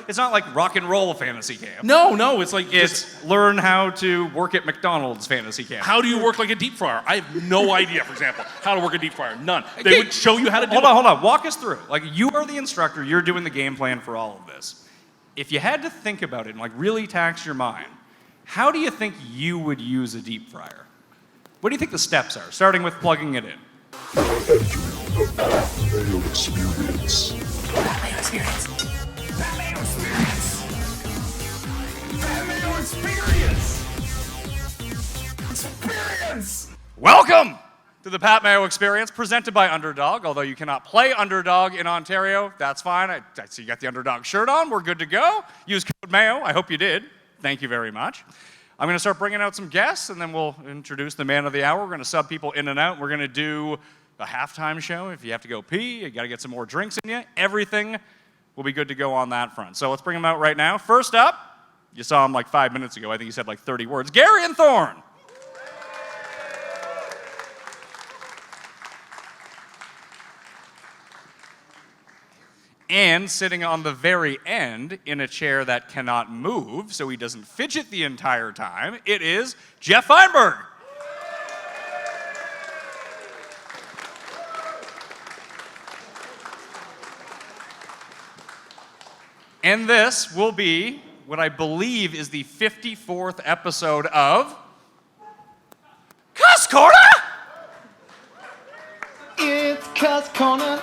it's not like rock and roll fantasy camp. No, it's like It's learn how to work at McDonald's fantasy camp. how do you work like a deep fryer? I have no idea, for example, how to work a deep fryer. None. They would show you how to do it. Hold on. Walk us through. Like, you are the instructor. You're doing the game plan for all of this. If you had to think about it and like really tax your mind, how do you think you would use a deep fryer? What do you think the steps are, starting with plugging it in? Mayo experience. Mayo experience. Mayo experience. Mayo experience. Experience. Welcome to the Pat Mayo Experience, presented by Underdog. Although you cannot play Underdog in Ontario, that's fine. I see you got the Underdog shirt on. We're good to go. Use code Mayo. I hope you did. Thank you very much. I'm going to start bringing out some guests, and then we'll introduce the man of the hour. We're going to sub people in and out. We're going to do a halftime show. If you have to go pee, you got to get some more drinks in you. Everything will be good to go on that front. So let's bring him out right now. First up, you saw him like 5 minutes ago. I think he said like 30 words. Garion Thorne. And sitting on the very end in a chair that cannot move so he doesn't fidget the entire time, it is Geoff Fienberg. And this will be what I believe is the 54th episode of CUST CORNER! It's CUST CORNER.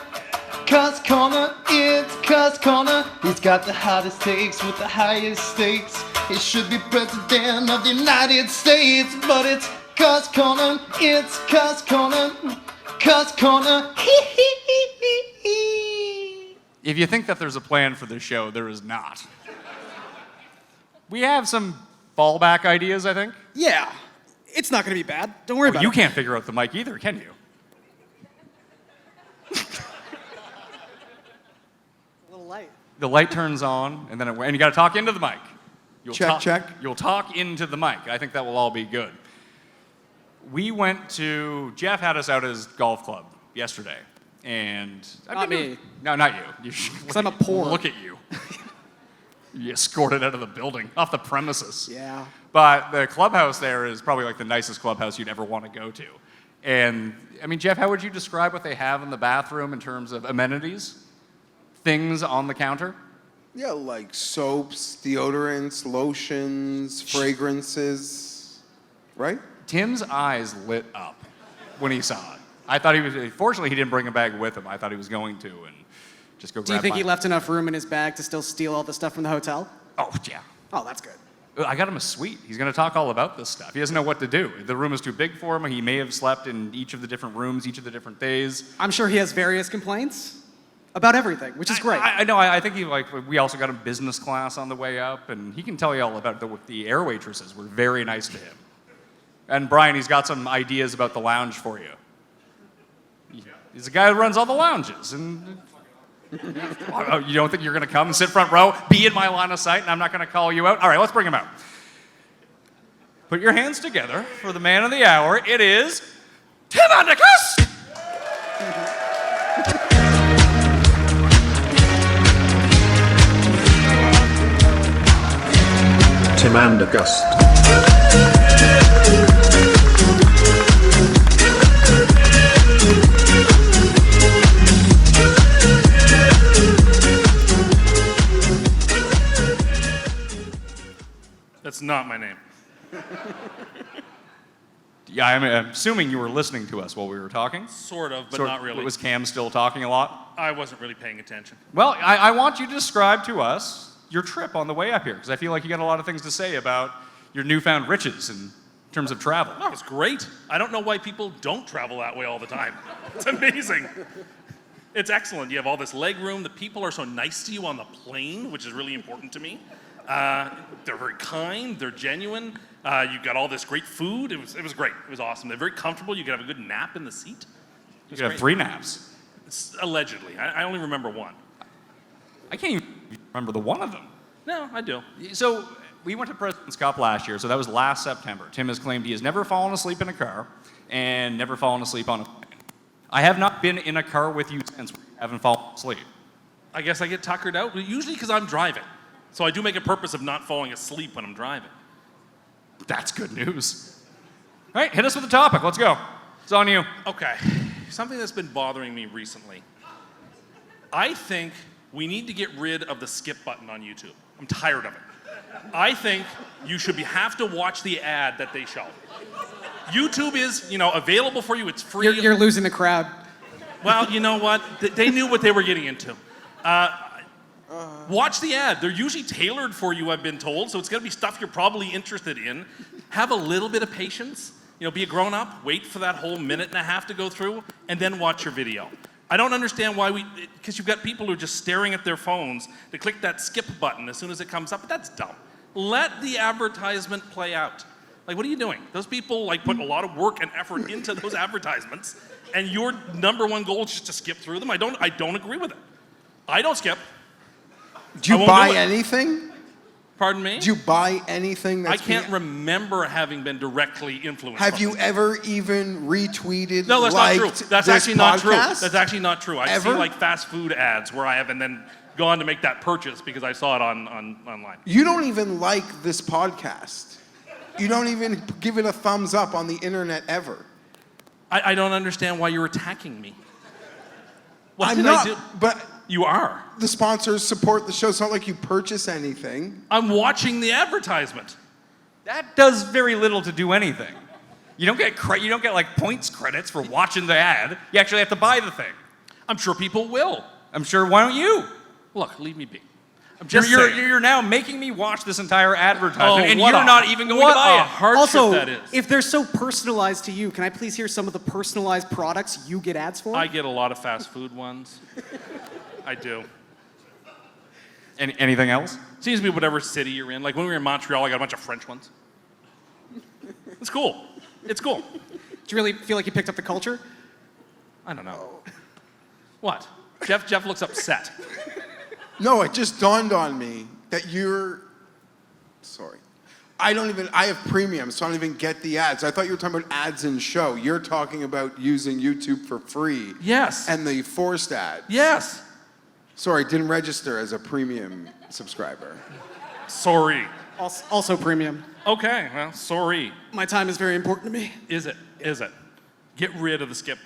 CUST CORNER, it's CUST CORNER. He's got the hottest takes with the highest stakes. He should be president of the United States, but it's CUST CORNER, it's CUST CORNER. CUST CORNER, hee hee hee hee hee. If you think that there's a plan for this show, there is not. We have some fallback ideas, I think. Yeah, it's not going to be bad. Don't worry about You it. can't figure out the mic either, can you? A little light. The light turns on, and then and you got to talk into the mic. Check. You'll talk into the mic. I think that will all be good. We went to Geoff had us out at his golf club yesterday, and Not me. No, not you. Because I'm a poor. Look at you. You escorted out of the building, off the premises. Yeah. But the clubhouse there is probably like the nicest clubhouse you'd ever want to go to. And I mean, Geoff, how would you describe what they have in the bathroom in terms of amenities? Things on the counter? Yeah, like soaps, deodorants, lotions, fragrances, right? Tim's eyes lit up when he saw it. I thought he was, fortunately he didn't bring a bag with him. I thought he was going to and just go grab Do you think he mine. left enough room in his bag to still steal all the stuff from the hotel? Oh, yeah. Oh, that's good. I got him a suite. He's going to talk all about this stuff. He doesn't know what to do. The room is too big for him. He may have slept in each of the different rooms, each of the different days. I'm sure he has various complaints about everything, which is great. I know. I think he we also got him business class on the way up, and he can tell you all about the air waitresses were very nice to him. And Brian, he's got some ideas about the lounge for you. He's the guy who runs all the lounges, and you don't think you're going to come and sit front row, be in my line of sight, and I'm not going to call you out? All right, let's bring him out. Put your hands together for the man of the hour. It is Tim Andercust. Tim Andercust. That's not my name. Yeah, I'm assuming you were listening to us while we were talking. Sort of, but not really. Was Cam still talking a lot? I wasn't really paying attention. Well, I want you to describe to us your trip on the way up here, because I feel like you got a lot of things to say about your newfound riches in terms of travel. Oh, it's great. I don't know why people don't travel that way all the time. It's amazing. It's excellent. You have all this leg room. The people are so nice to you on the plane, which is really important to me. They're very kind. They're genuine. You've got all this great food. It was great. It was awesome. They're very comfortable. You could have a good nap in the seat. You could have 3 naps. Allegedly. I only remember one. I can't even remember the one of them. No, I do. So we went to President's Cup last year, so that was last September. Tim has claimed he has never fallen asleep in a car and never fallen asleep on a plane. I have not been in a car with you since we haven't fallen asleep. I guess I get tuckered out, usually because I'm driving. So I do make a purpose of not falling asleep when I'm driving. That's good news. All right, hit us with the topic. Let's go. It's on you. Okay, something that's been bothering me recently. I think we need to get rid of the skip button on YouTube. I'm tired of it. I think you should have to watch the ad that they show. YouTube is, available for you. It's free. You're losing the crowd. Well, you know what? They knew what they were getting into. Watch the ad. They're usually tailored for you, I've been told, so it's going to be stuff you're probably interested in. Have a little bit of patience. Be a grown-up, wait for that whole minute and a half to go through, and then watch your video. I don't understand why because you've got people who are just staring at their phones to click that skip button as soon as it comes up, but that's dumb. Let the advertisement play out. Like, what are you doing? Those people, put a lot of work and effort into those advertisements, and your number one goal is just to skip through them? I don't agree with it. I don't skip. Do you buy anything? Pardon me? Do you buy anything I can't remember having been directly influenced. Have you ever even retweeted, No, that's not true. That's this actually not true. podcast? That's actually not true. I see Ever? fast food ads where I have and then gone to make that purchase because I saw it online. You don't even like this podcast. You don't even give it a thumbs up on the internet ever. I don't understand why you're attacking me. What I'm did not, I do? but You are. the sponsors support the show. It's not like you purchase anything. I'm watching the advertisement. That does very little to do anything. You don't get points credits for watching the ad. You actually have to buy the thing. I'm sure people will. I'm sure. Why don't you? Look, leave me be. I'm just You're saying. you're now making me watch this entire advertisement, and what you're a- not even going to what buy a it. hardship Also, that is. if they're so personalized to you, can I please hear some of the personalized products you get ads for? I get a lot of fast food ones. I do. Anything else? Seems to be whatever city you're in. Like when we were in Montreal, I got a bunch of French ones. It's cool. It's cool. Do you really feel like you picked up the culture? I don't know. What? Jeff looks upset. No, it just dawned on me that sorry. I have premium, so I don't even get the ads. I thought you were talking about ads in show. You're talking about using YouTube for free. Yes. And the forced ads. Yes. Sorry, didn't register as a premium subscriber. Sorry. Also premium. Okay, well, sorry. My time is very important to me. Is it? Is it? Get rid of the skip.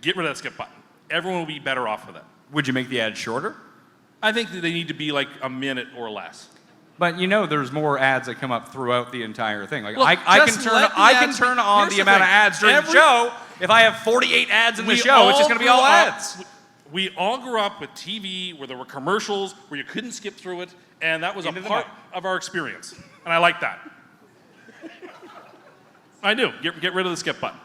Get rid of that skip button. Everyone will be better off with it. Would you make the ad shorter? I think that they need to be like a minute or less. But there's more ads that come up throughout the entire thing. Like Look, I just can let the ads turn be- on Here's the the amount of thing. ads during the show. If I have 48 ads in the show, it's just going to be all ads. We all grew up with TV where there were commercials where you couldn't skip through it, and that was Into a the part night. of our experience. And I like that. I do. Get rid of the skip button.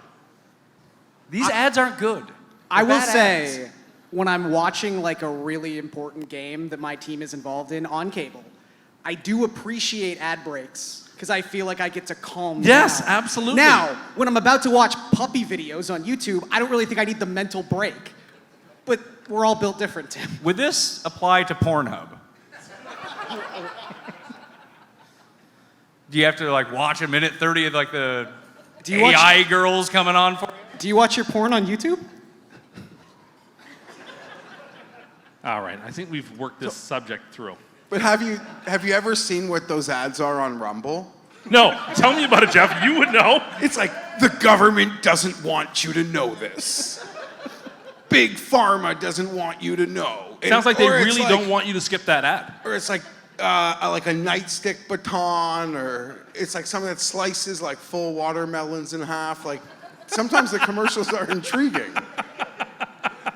These ads aren't good. I will They're bad say, ads. when I'm watching like a really important game that my team is involved in on cable, I do appreciate ad breaks because I feel like I get to calm Yes, down. absolutely. Now, when I'm about to watch puppy videos on YouTube, I don't really think I need the mental break. But we're all built different, Tim. Would this apply to Pornhub? Do you have to watch a minute 30 of the Do you watch- AI girls coming on for you? Do you watch your porn on YouTube? All right. I think we've worked this subject through. But have you ever seen what those ads are on Rumble? No. Tell me about it, Jeff. You would know. It's like, the government doesn't want you to know this. Big Pharma doesn't want you to know. Sounds like they Or it's really don't want you to skip that ad. Or it's like a nightstick baton, or it's like something that slices like full watermelons in half. Like, sometimes the commercials are intriguing.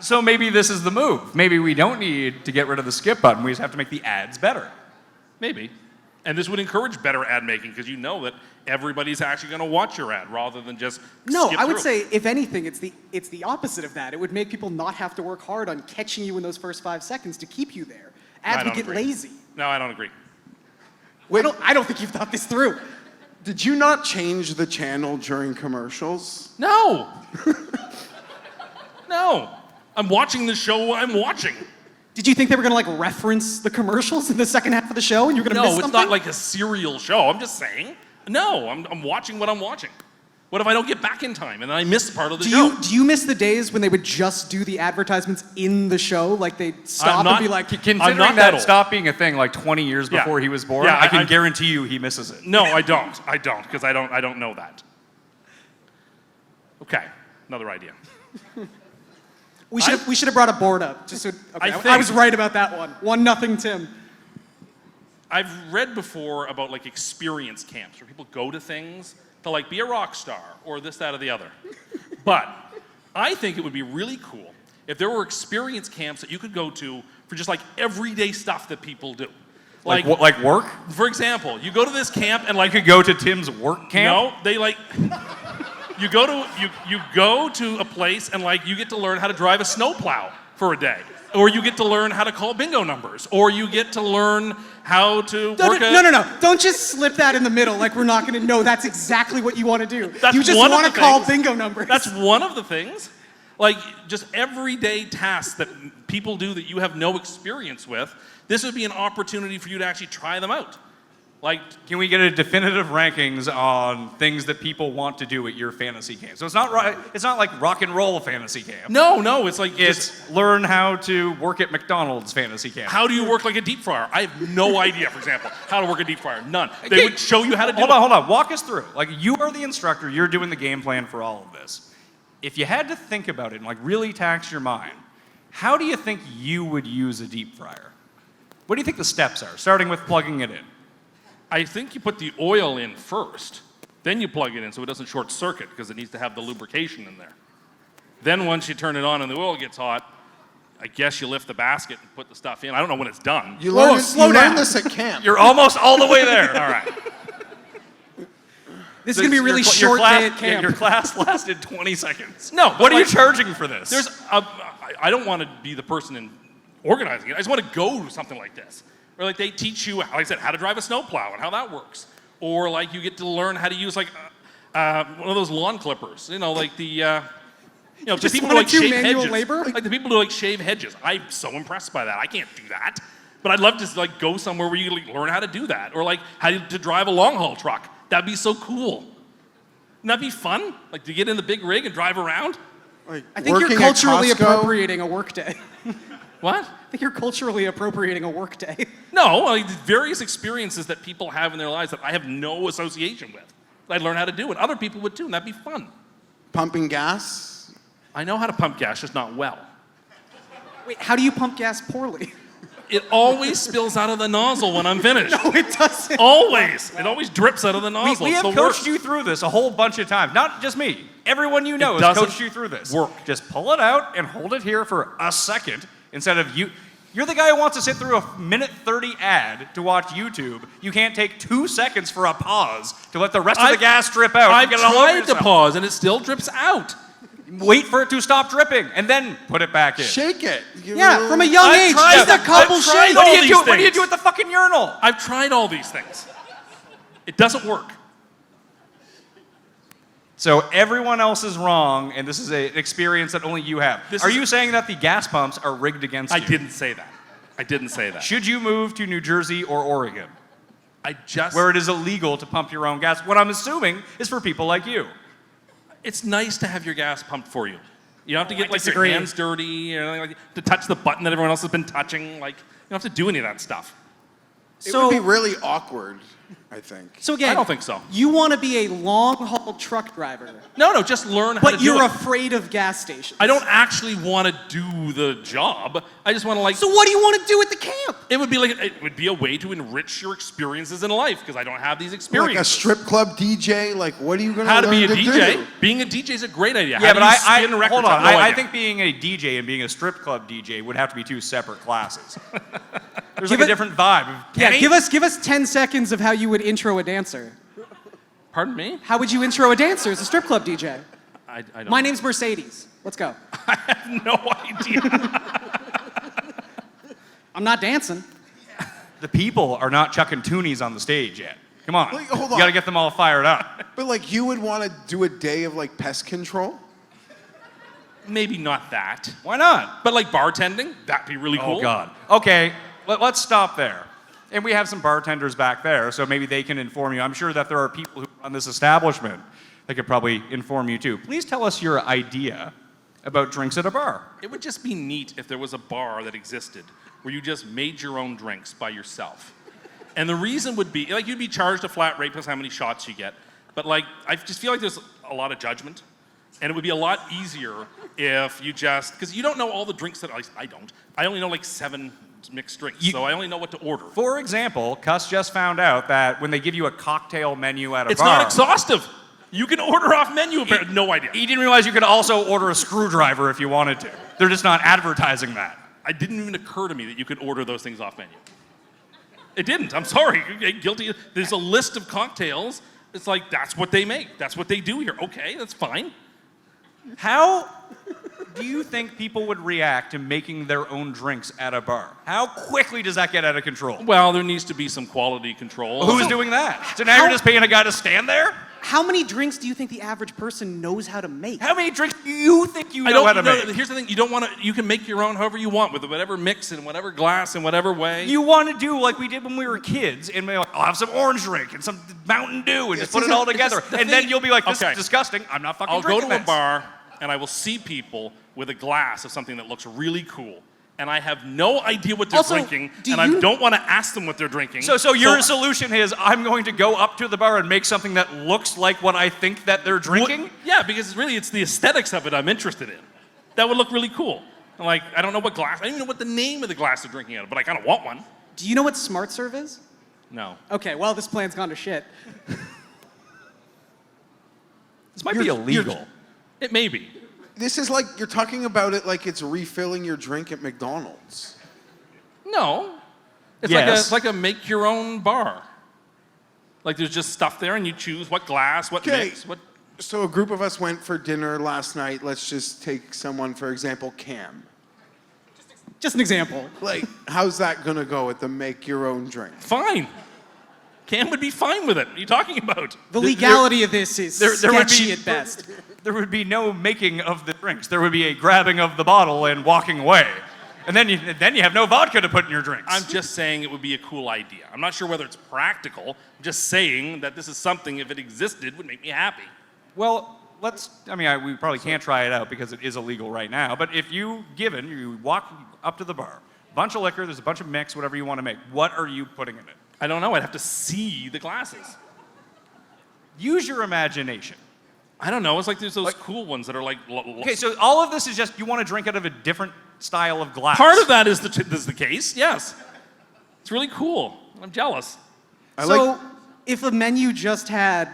So maybe this is the move. Maybe we don't need to get rid of the skip button. We just have to make the ads better. Maybe. And this would encourage better ad making because you know that everybody's actually going to watch your ad rather than just No, skip I would through. say, if anything, it's the opposite of that. It would make people not have to work hard on catching you in those first 5 seconds to keep you there. Ads I would don't get agree. lazy. No, I don't agree. I don't think you've thought this through. Did you not change the channel during commercials? No. No. I'm watching the show I'm watching. Did you think they were gonna reference the commercials in the second half of the show and you're gonna No, miss it's something? not like a serial show. I'm just saying. No, I'm watching what I'm watching. What if I don't get back in time and then I miss part of the Do show? you miss the days when they would just do the advertisements in the show? Like they'd stop and be like, Considering not that that old. stopped being a thing like 20 years Yeah. before he was born, Yeah, I can I- guarantee you he misses it. No, I don't, because I don't know that. Okay, another idea. we should have brought a board up. Just so, okay, I was right about that one. 1-0 Tim. I've read before about like experience camps where people go to things to like be a rock star or this, that, or the other. But I think it would be really cool if there were experience camps that you could go to for just like everyday stuff that people do. Like work? For example, you go to this camp and like You could go to Tim's work camp? no, they like you go to a place and like you get to learn how to drive a snowplow for a day. Or you get to learn how to call bingo numbers. Or you get to learn how to work No. Don't just slip that in the middle like we're not going to know that's exactly what you want to do. That's you just one of want the to call things. bingo numbers. That's one of the things. Like just everyday tasks that people do that you have no experience with. This would be an opportunity for you to actually try them out. Like, Can we get a definitive rankings on things that people want to do at your fantasy camp? So it's not like rock and roll fantasy camp. no, it's like It's just learn how to work at McDonald's fantasy camp. how do you work like a deep fryer? I have no idea, for example, how to work a deep fryer. None. They would show you how to do it. Hold on. Walk us through. Like, you are the instructor. You're doing the game plan for all of this. If you had to think about it and like really tax your mind, how do you think you would use a deep fryer? What do you think the steps are, starting with plugging it in? I think you put the oil in first, then you plug it in so it doesn't short circuit because it needs to have the lubrication in there. Then once you turn it on and the oil gets hot, I guess you lift the basket and put the stuff in. I don't know when it's done. You Whoa, learn slow down. this at camp. You're almost all the way there. All right. This is going to be a really Your short class, day at camp. Your class lasted 20 seconds. No, What but are you like, charging for this? I don't want to be the person in organizing it. I just want to go to something like this. Or like they teach you, like I said, how to drive a snowplow and how that works. Or like you get to learn how to use like one of those lawn clippers. You know, like the the Just people who wanna like do shave manual hedges. labor? Like the people who like shave hedges. I'm so impressed by that. I can't do that. But I'd love to like go somewhere where you like, learn how to do that. Or like how to drive a long haul truck. That'd be so cool. Wouldn't that be fun? Like to get in the big rig and drive around? Like, I think you're working at culturally Costco, appropriating a workday. What? I think you're culturally appropriating a workday. No, like various experiences that people have in their lives that I have no association with. I'd learn how to do it. Other people would too, and that'd be fun. pumping gas. I know how to pump gas, just not well. Wait, how do you pump gas poorly? It always spills out of the nozzle when I'm finished. No, it doesn't. Always. It always drips out of the nozzle. We It's have the coached worst. you through this a whole bunch of times. Not just me. Everyone you know has doesn't coached you through this. work. Just pull it out and hold it here for a second instead of you. You're the guy who wants to sit through a minute 30 ad to watch YouTube. You can't take 2 seconds for a pause to let the rest of the gas drip out. I've Get it all over tried to yourself. pause, and it still drips out. Wait for it to stop dripping and then put it back in. Shake it. Give it Yeah, little- from a young I've age, tried just a them. couple I've tried shakes. all What do you these do? What do you things. do at the fucking urinal? I've tried all these things. It doesn't work. So everyone else is wrong, and this is an experience that only you have. This Are is- you saying that the gas pumps are rigged against I you? didn't say that. I didn't say that. Should you move to New Jersey or Oregon, I just... where it is illegal to pump your own gas? What I'm assuming is for people like you. It's nice to have your gas pumped for you. You don't have to get like disagree. your hands dirty or anything like to touch the button that everyone else has been touching. Like you don't have to do any of that stuff. It would be really awkward, I think. So again, I don't think so. You want to be a long-haul truck driver, No, just learn how to but do you're it. afraid of gas stations. I don't actually want to do the job. I just want to like. So what do you want to do at the camp? It would be a way to enrich your experiences in life because I don't have these Like experiences. a strip club DJ, like what are you going to How learn to be a DJ? do? Being a DJ is a great idea. Yeah, How but do you I spin records? hold on. I have no I idea. think being a DJ and being a strip club DJ would have to be two separate classes. There's Give like a it- different vibe. Yeah, Kenny? give us 10 seconds of how you would intro a dancer. Pardon me? How would you intro a dancer as a strip club DJ? I don't. My name's Mercedes. Let's go. I have no idea. I'm not dancing. The people are not chucking toonies on the stage yet. Come on. Like, hold You on. got to get them all fired up. But like you would want to do a day of like pest control? Maybe not that. Why not? But like bartending, that'd be really cool. Oh, God. Okay, let's stop there. And we have some bartenders back there, so maybe they can inform you. I'm sure that there are people who run this establishment that could probably inform you too. Please tell us your idea about drinks at a bar. It would just be neat if there was a bar that existed where you just made your own drinks by yourself. And the reason would be, like, you'd be charged a flat rate plus how many shots you get. But, like, I just feel like there's a lot of judgment. And it would be a lot easier if you just, because you don't know all the drinks that, at least I don't. I only know like 7 mixed drinks, so I only know what to order. For example, CUST just found out that when they give you a cocktail menu at a It's bar... not exhaustive. You can order off menu, no idea. He didn't realize you could also order a screwdriver if you wanted to. They're just not advertising that. It didn't even occur to me that you could order those things off menu. It didn't. I'm sorry. You're guilty. There's a list of cocktails. It's like, that's what they make. That's what they do here. Okay, that's fine. How do you think people would react to making their own drinks at a bar? How quickly does that get out of control? Well, there needs to be some quality control. Who's doing that? So now you're just paying a guy to stand there? How many drinks do you think the average person knows how to make? How many drinks do you think you I know don't how to know. make? Here's the thing. You don't want to. You can make your own however you want with whatever mix and whatever glass and whatever way. You want to do like we did when we were kids, and we're like, I'll have some orange drink and some Mountain Dew, and just put it all together. And then you'll be like, this is disgusting. I'm not fucking I'll go drinking to a this. bar and I will see people with a glass of something that looks really cool. And I have no idea what they're Also, drinking, do and I you- don't want to ask them what they're drinking. So your solution is I'm going to go up to the bar and make something that looks like what I think that they're drinking? Yeah, because really it's the aesthetics of it I'm interested in. That would look really cool. Like, I don't know what glass, I don't even know what the name of the glass they're drinking out of, but I kind of want one. Do you know what Smart Serve is? No. Okay, well, this plan's gone to shit. This might be illegal. It may be. This is like, you're talking about it like it's refilling your drink at McDonald's. No. It's Yes. like a make your own bar. Like there's just stuff there and you choose what glass, what Okay. mix, what. So a group of us went for dinner last night. Let's just take someone, for example, Cam. Just an example. Like, how's that gonna go at the make your own drink? Fine. Cam would be fine with it. What are you talking about? The legality of this is there would sketchy be- at best. There would be no making of the drinks. There would be a grabbing of the bottle and walking away. And then you have no vodka to put in your drinks. I'm just saying it would be a cool idea. I'm not sure whether it's practical. I'm just saying that this is something, if it existed, would make me happy. Well, we probably can't try it out because it is illegal right now, but if you walk up to the bar, bunch of liquor, there's a bunch of mix, whatever you want to make, what are you putting in it? I don't know. I'd have to see the glasses. Use your imagination. I don't know. It's like there's those cool ones that are like. Okay, so all of this is just you want to drink out of a different style of glass. Part of that is the case. Yes, it's really cool. I'm jealous. So, if a menu just had,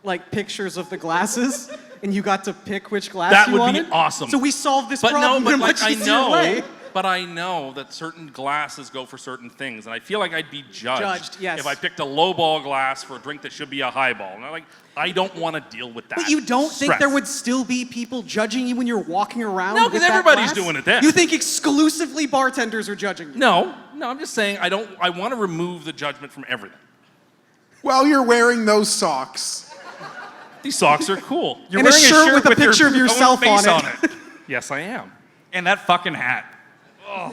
like, pictures of the glasses, and you got to pick which glass That you would wanted? be awesome. So we solved this But problem no, but in a like much I easier know, way. but I know that certain glasses go for certain things, and I feel like I'd be judged, Yes. if I picked a low ball glass for a drink that should be a high ball. And I don't want to deal with that. But you don't think stress. there would still be people judging you when you're walking around? No, with 'cause that everybody's glass? doing it then. You think exclusively bartenders are judging you? No, I'm just saying I want to remove the judgment from everything. Well, you're wearing those socks. These socks are cool. You're And a wearing shirt with a your picture of own yourself face on it. Yes, I am. And that fucking hat.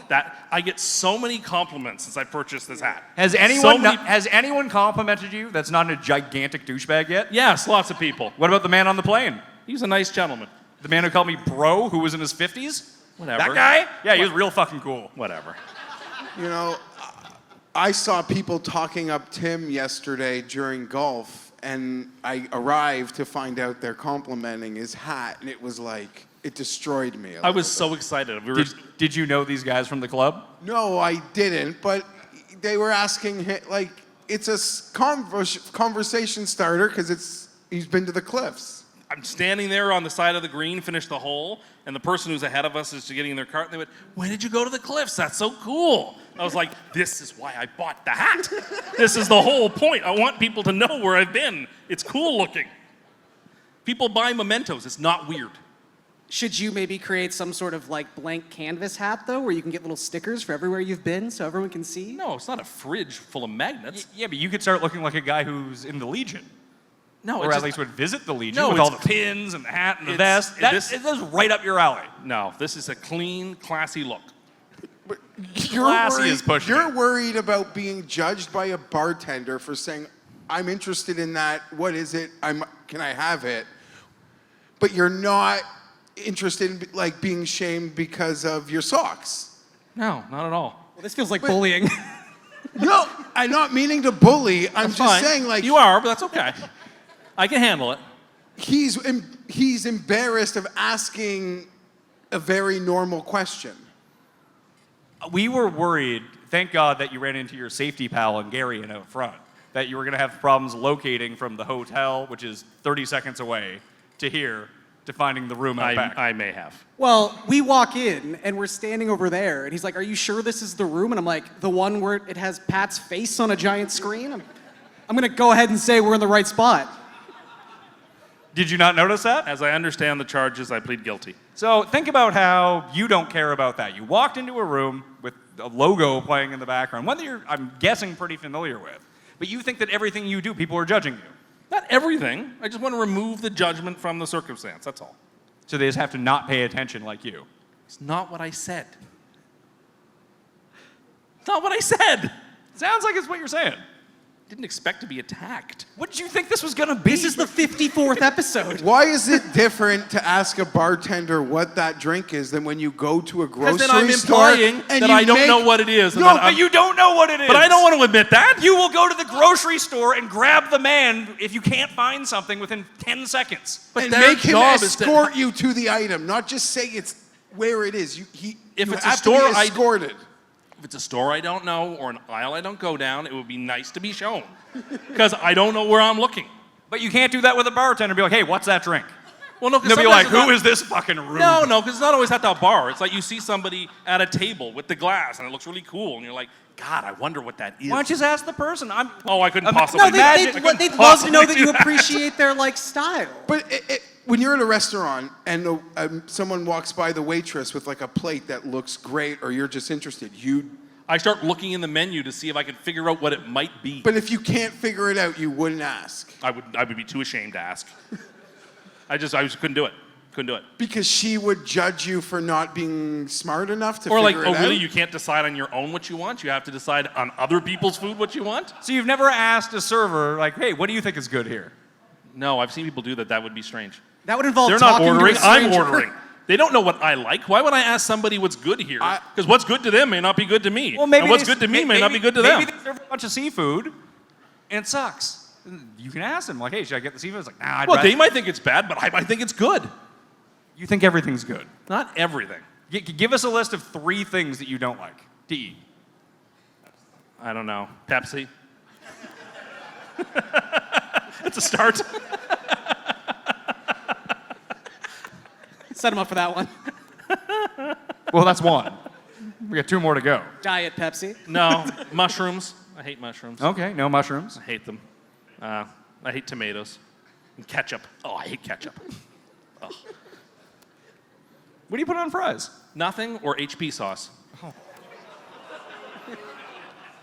That I get so many compliments since I purchased this hat. Has So anyone many- has anyone complimented you that's not a gigantic douchebag yet? Yes, lots of people. What about the man on the plane? He's a nice gentleman. The man who called me bro, who was in his 50s? Whatever. That guy? Yeah, he was real fucking cool. Whatever. You know, I saw people talking up Tim yesterday during golf, and I arrived to find out they're complimenting his hat, and it was like, it destroyed me. I was so excited. We were, Did you know these guys from the club? No, I didn't, but they were asking him, like, it's a conversation starter because he's been to the Cliffs. I'm standing there on the side of the green, finished the hole, and the person who's ahead of us is getting in their cart, and they went, "When did you go to the Cliffs? That's so cool." I was like, this is why I bought the hat. This is the whole point. I want people to know where I've been. It's cool looking. People buy mementos. It's not weird. Should you maybe create some sort of, like, blank canvas hat, though, where you can get little stickers for everywhere you've been so everyone can see? No, it's not a fridge full of magnets. Yeah, but you could start looking like a guy who's in the Legion. No, Or it's at just, least would visit the Legion No, with all the it's- pins and the hat and the it's- vest. That this- is right up your alley. no, this is a clean, classy look. Classy is pushing You're it. worried about being judged by a bartender for saying, I'm interested in that. What is it? Can I have it? but you're not interested in like being shamed because of your socks. No, not at all. Well, this feels like bullying. No, I'm not meaning to bully. I'm That's just fine. saying, like, You are, but that's okay. I can handle it. he's embarrassed of asking a very normal question. We were worried, thank God, that you ran into your safety pal in Garion out front, that you were going to have problems locating from the hotel, which is 30 seconds away, to here, to finding the room out back. I may have. Well, we walk in and we're standing over there, and he's like, "Are you sure this is the room?" And I'm like, "The one where it has Pat's face on a giant screen?" I'm gonna go ahead and say we're in the right spot. Did you not notice that? As I understand the charges, I plead guilty. So think about how you don't care about that. You walked into a room with a logo playing in the background, one that you're, I'm guessing, pretty familiar with. But you think that everything you do, people are judging you. Not everything. I just want to remove the judgment from the circumstance. That's all. So they just have to not pay attention like you. It's not what I said. It's not what I said. Sounds like it's what you're saying. Didn't expect to be attacked. What did you think this was gonna be? This is the 54th episode. Why is it different to ask a bartender what that drink is than when you go to a grocery Because then I'm store implying and that you I don't make- know what it is. and No, that but you don't know what it is. But I don't want to admit that. You will go to the grocery store and grab the man if you can't find something within 10 seconds. But and their make him job is to- escort you to the item, not just say it's where it is. If you it's a have store, to be escorted. If it's a store I don't know or an aisle I don't go down, it would be nice to be shown. Because I don't know where I'm looking. But you can't do that with a bartender. Be like, hey, what's that drink? Well, no, And they'll be like, who is this fucking rude? No, because it's not always at the bar. It's like you see somebody at a table with the glass and it looks really cool, and you're like, God, I wonder what that is. Why don't you just ask the person? Oh, I couldn't No, possibly. No, Imagine- they'd love to know that you appreciate their like style. But when you're in a restaurant and someone walks by the waitress with like a plate that looks great, or you're just interested, I start looking in the menu to see if I can figure out what it might be. But if you can't figure it out, you wouldn't ask. I would be too ashamed to ask. I just couldn't do it. Couldn't do it. Because she would judge you for not being smart enough to Or like, figure oh it really? out. You can't decide on your own what you want? You have to decide on other people's food what you want? So you've never asked a server, like, hey, what do you think is good here? No, I've seen people do that. That would be strange. That would involve They're not talking ordering. to a I'm stranger. ordering. They don't know what I like. Why would I ask somebody what's good here? Because what's good to them may not be good to me. Well, maybe and what's they- good to me may not be good to maybe them. they serve a bunch of seafood, and it sucks. You can ask them, like, hey, should I get the seafood? It's like, nah, I'd Well, rather... they might think it's bad, but I might think it's good. You think everything's good. Not everything. Give us a list of 3 things that you don't like to eat. I don't know. Pepsi. That's a start. Set him up for that one. Well, that's one. We got 2 more to go. Diet Pepsi. No, mushrooms. I hate mushrooms. Okay, no mushrooms. I hate them. I hate tomatoes. And ketchup. Oh, I hate ketchup. Oh. What do you put on fries? Nothing or HP sauce.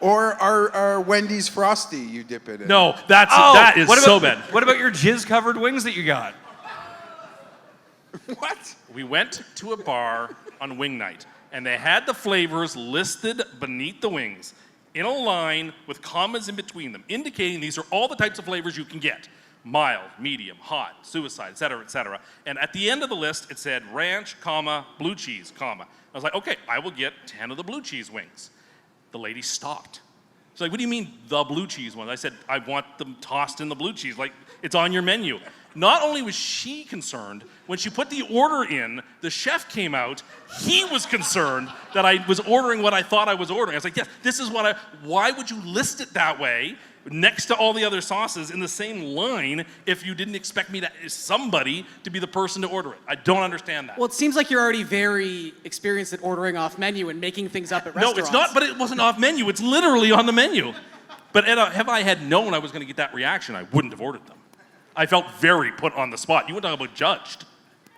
Or our Wendy's Frosty, you dip it in. No, that is what about, so bad. What about your jizz-covered wings that you got? What? We went to a bar on wing night, and they had the flavors listed beneath the wings in a line with commas in between them, indicating these are all the types of flavors you can get. Mild, medium, hot, suicide, et cetera, et cetera. And at the end of the list, it said ranch, comma, blue cheese, comma. I was like, okay, I will get 10 of the blue cheese wings. The lady stopped. She's like, what do you mean, the blue cheese ones? I said, I want them tossed in the blue cheese, like it's on your menu. Not only was she concerned, when she put the order in, the chef came out, he was concerned that I was ordering what I thought I was ordering. I was like, yes, this is what why would you list it that way next to all the other sauces in the same line if you didn't expect me somebody to be the person to order it? I don't understand that. Well, it seems like you're already very experienced at ordering off menu and making things up at No, restaurants. it's not, but it wasn't off menu. It's literally on the menu. But have I had known I was going to get that reaction, I wouldn't have ordered them. I felt very put on the spot. You want to talk about judged.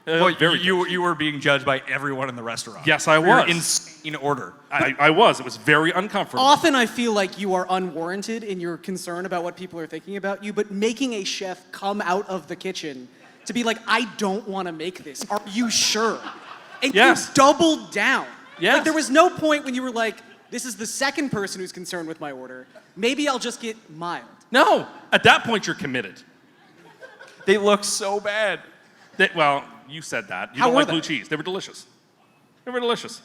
Well, Very you were being judged by everyone in the restaurant. Yes, I For your was. insane order. I was. It was very uncomfortable. Often I feel like you are unwarranted in your concern about what people are thinking about you, but making a chef come out of the kitchen to be like, I don't want to make this. Are you sure? And Yes. you doubled down. Yes. Like there was no point when you were like, this is the second person who's concerned with my order. Maybe I'll just get mild. No. At that point, you're committed. They look so bad. Well, you said that. You How don't were like they? blue cheese. They were delicious. They were delicious.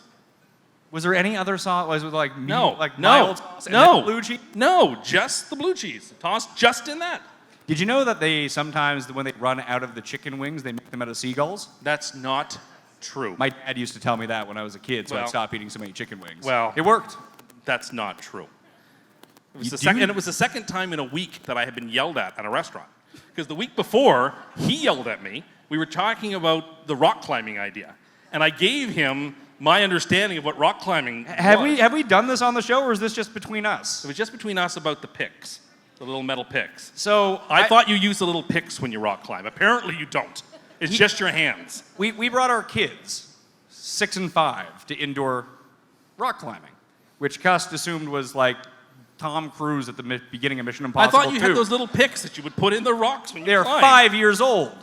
Was there any other sauce? Was it like No, like no, mild sauce and no, then blue cheese? No, just the blue cheese. Tossed just in that. Did you know that they sometimes, when they run out of the chicken wings, they make them out of seagulls? That's not true. My dad used to tell me that when I was a kid, so Well- I'd stop eating so many chicken wings. Well- it worked. That's not true. It was You the do- second, and it was the second time in a week that I had been yelled at a restaurant. Because the week before, he yelled at me. We were talking about the rock climbing idea, and I gave him my understanding of what rock climbing was. Have we done this on the show, or is this just between us? It was just between us about the picks, the little metal picks. So I thought you used the little picks when you rock climb. Apparently you don't. It's just your hands. we brought our kids, 6 and 5, to indoor rock climbing, which CUST assumed was like Tom Cruise at the beginning of Mission I Impossible thought you 2. had those little picks that you would put in the rocks when you They're climb. 5 years old.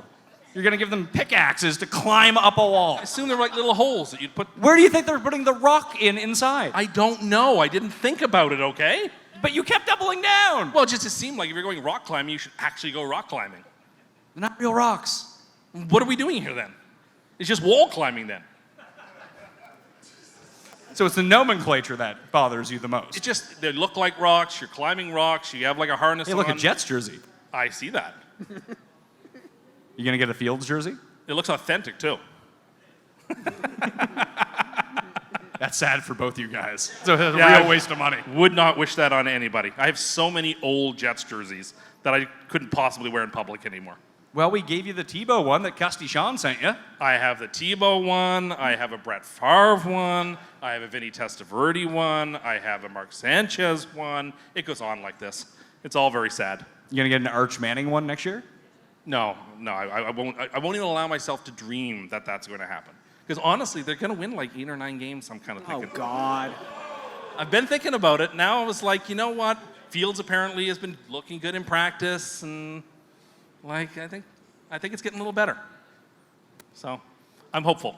You're gonna give them pickaxes to climb up a wall. I assume they're like little holes that you'd put. Where do you think they're putting the rock inside? I don't know. I didn't think about it, okay? But you kept doubling down. Well, it seemed like if you're going rock climbing, you should actually go rock climbing. They're not real rocks. What are we doing here then? It's just wall climbing then. So it's the nomenclature that bothers you the most. It just, they look like rocks, you're climbing rocks, you have like a harness Hey, look, on. a Jets jersey. I see that. You gonna get a Fields jersey? It looks authentic too. That's sad for both you guys. It's a Yeah, real waste of money. Would not wish that on anybody. I have so many old Jets jerseys that I couldn't possibly wear in public anymore. Well, we gave you the Tebow one that Custy Sean sent you. I have the Tebow one, I have a Brett Favre one, I have a Vinny Testaverde one, I have a Mark Sanchez one. It goes on like this. It's all very sad. You gonna get an Arch Manning one next year? No, I won't. I won't even allow myself to dream that that's going to happen. Because honestly, they're going to win like 8 or 9 games. I'm kind of Oh thinking. God. I've been thinking about it. Now I was like, you know what? Fields apparently has been looking good in practice, and like I think it's getting a little better. So I'm hopeful.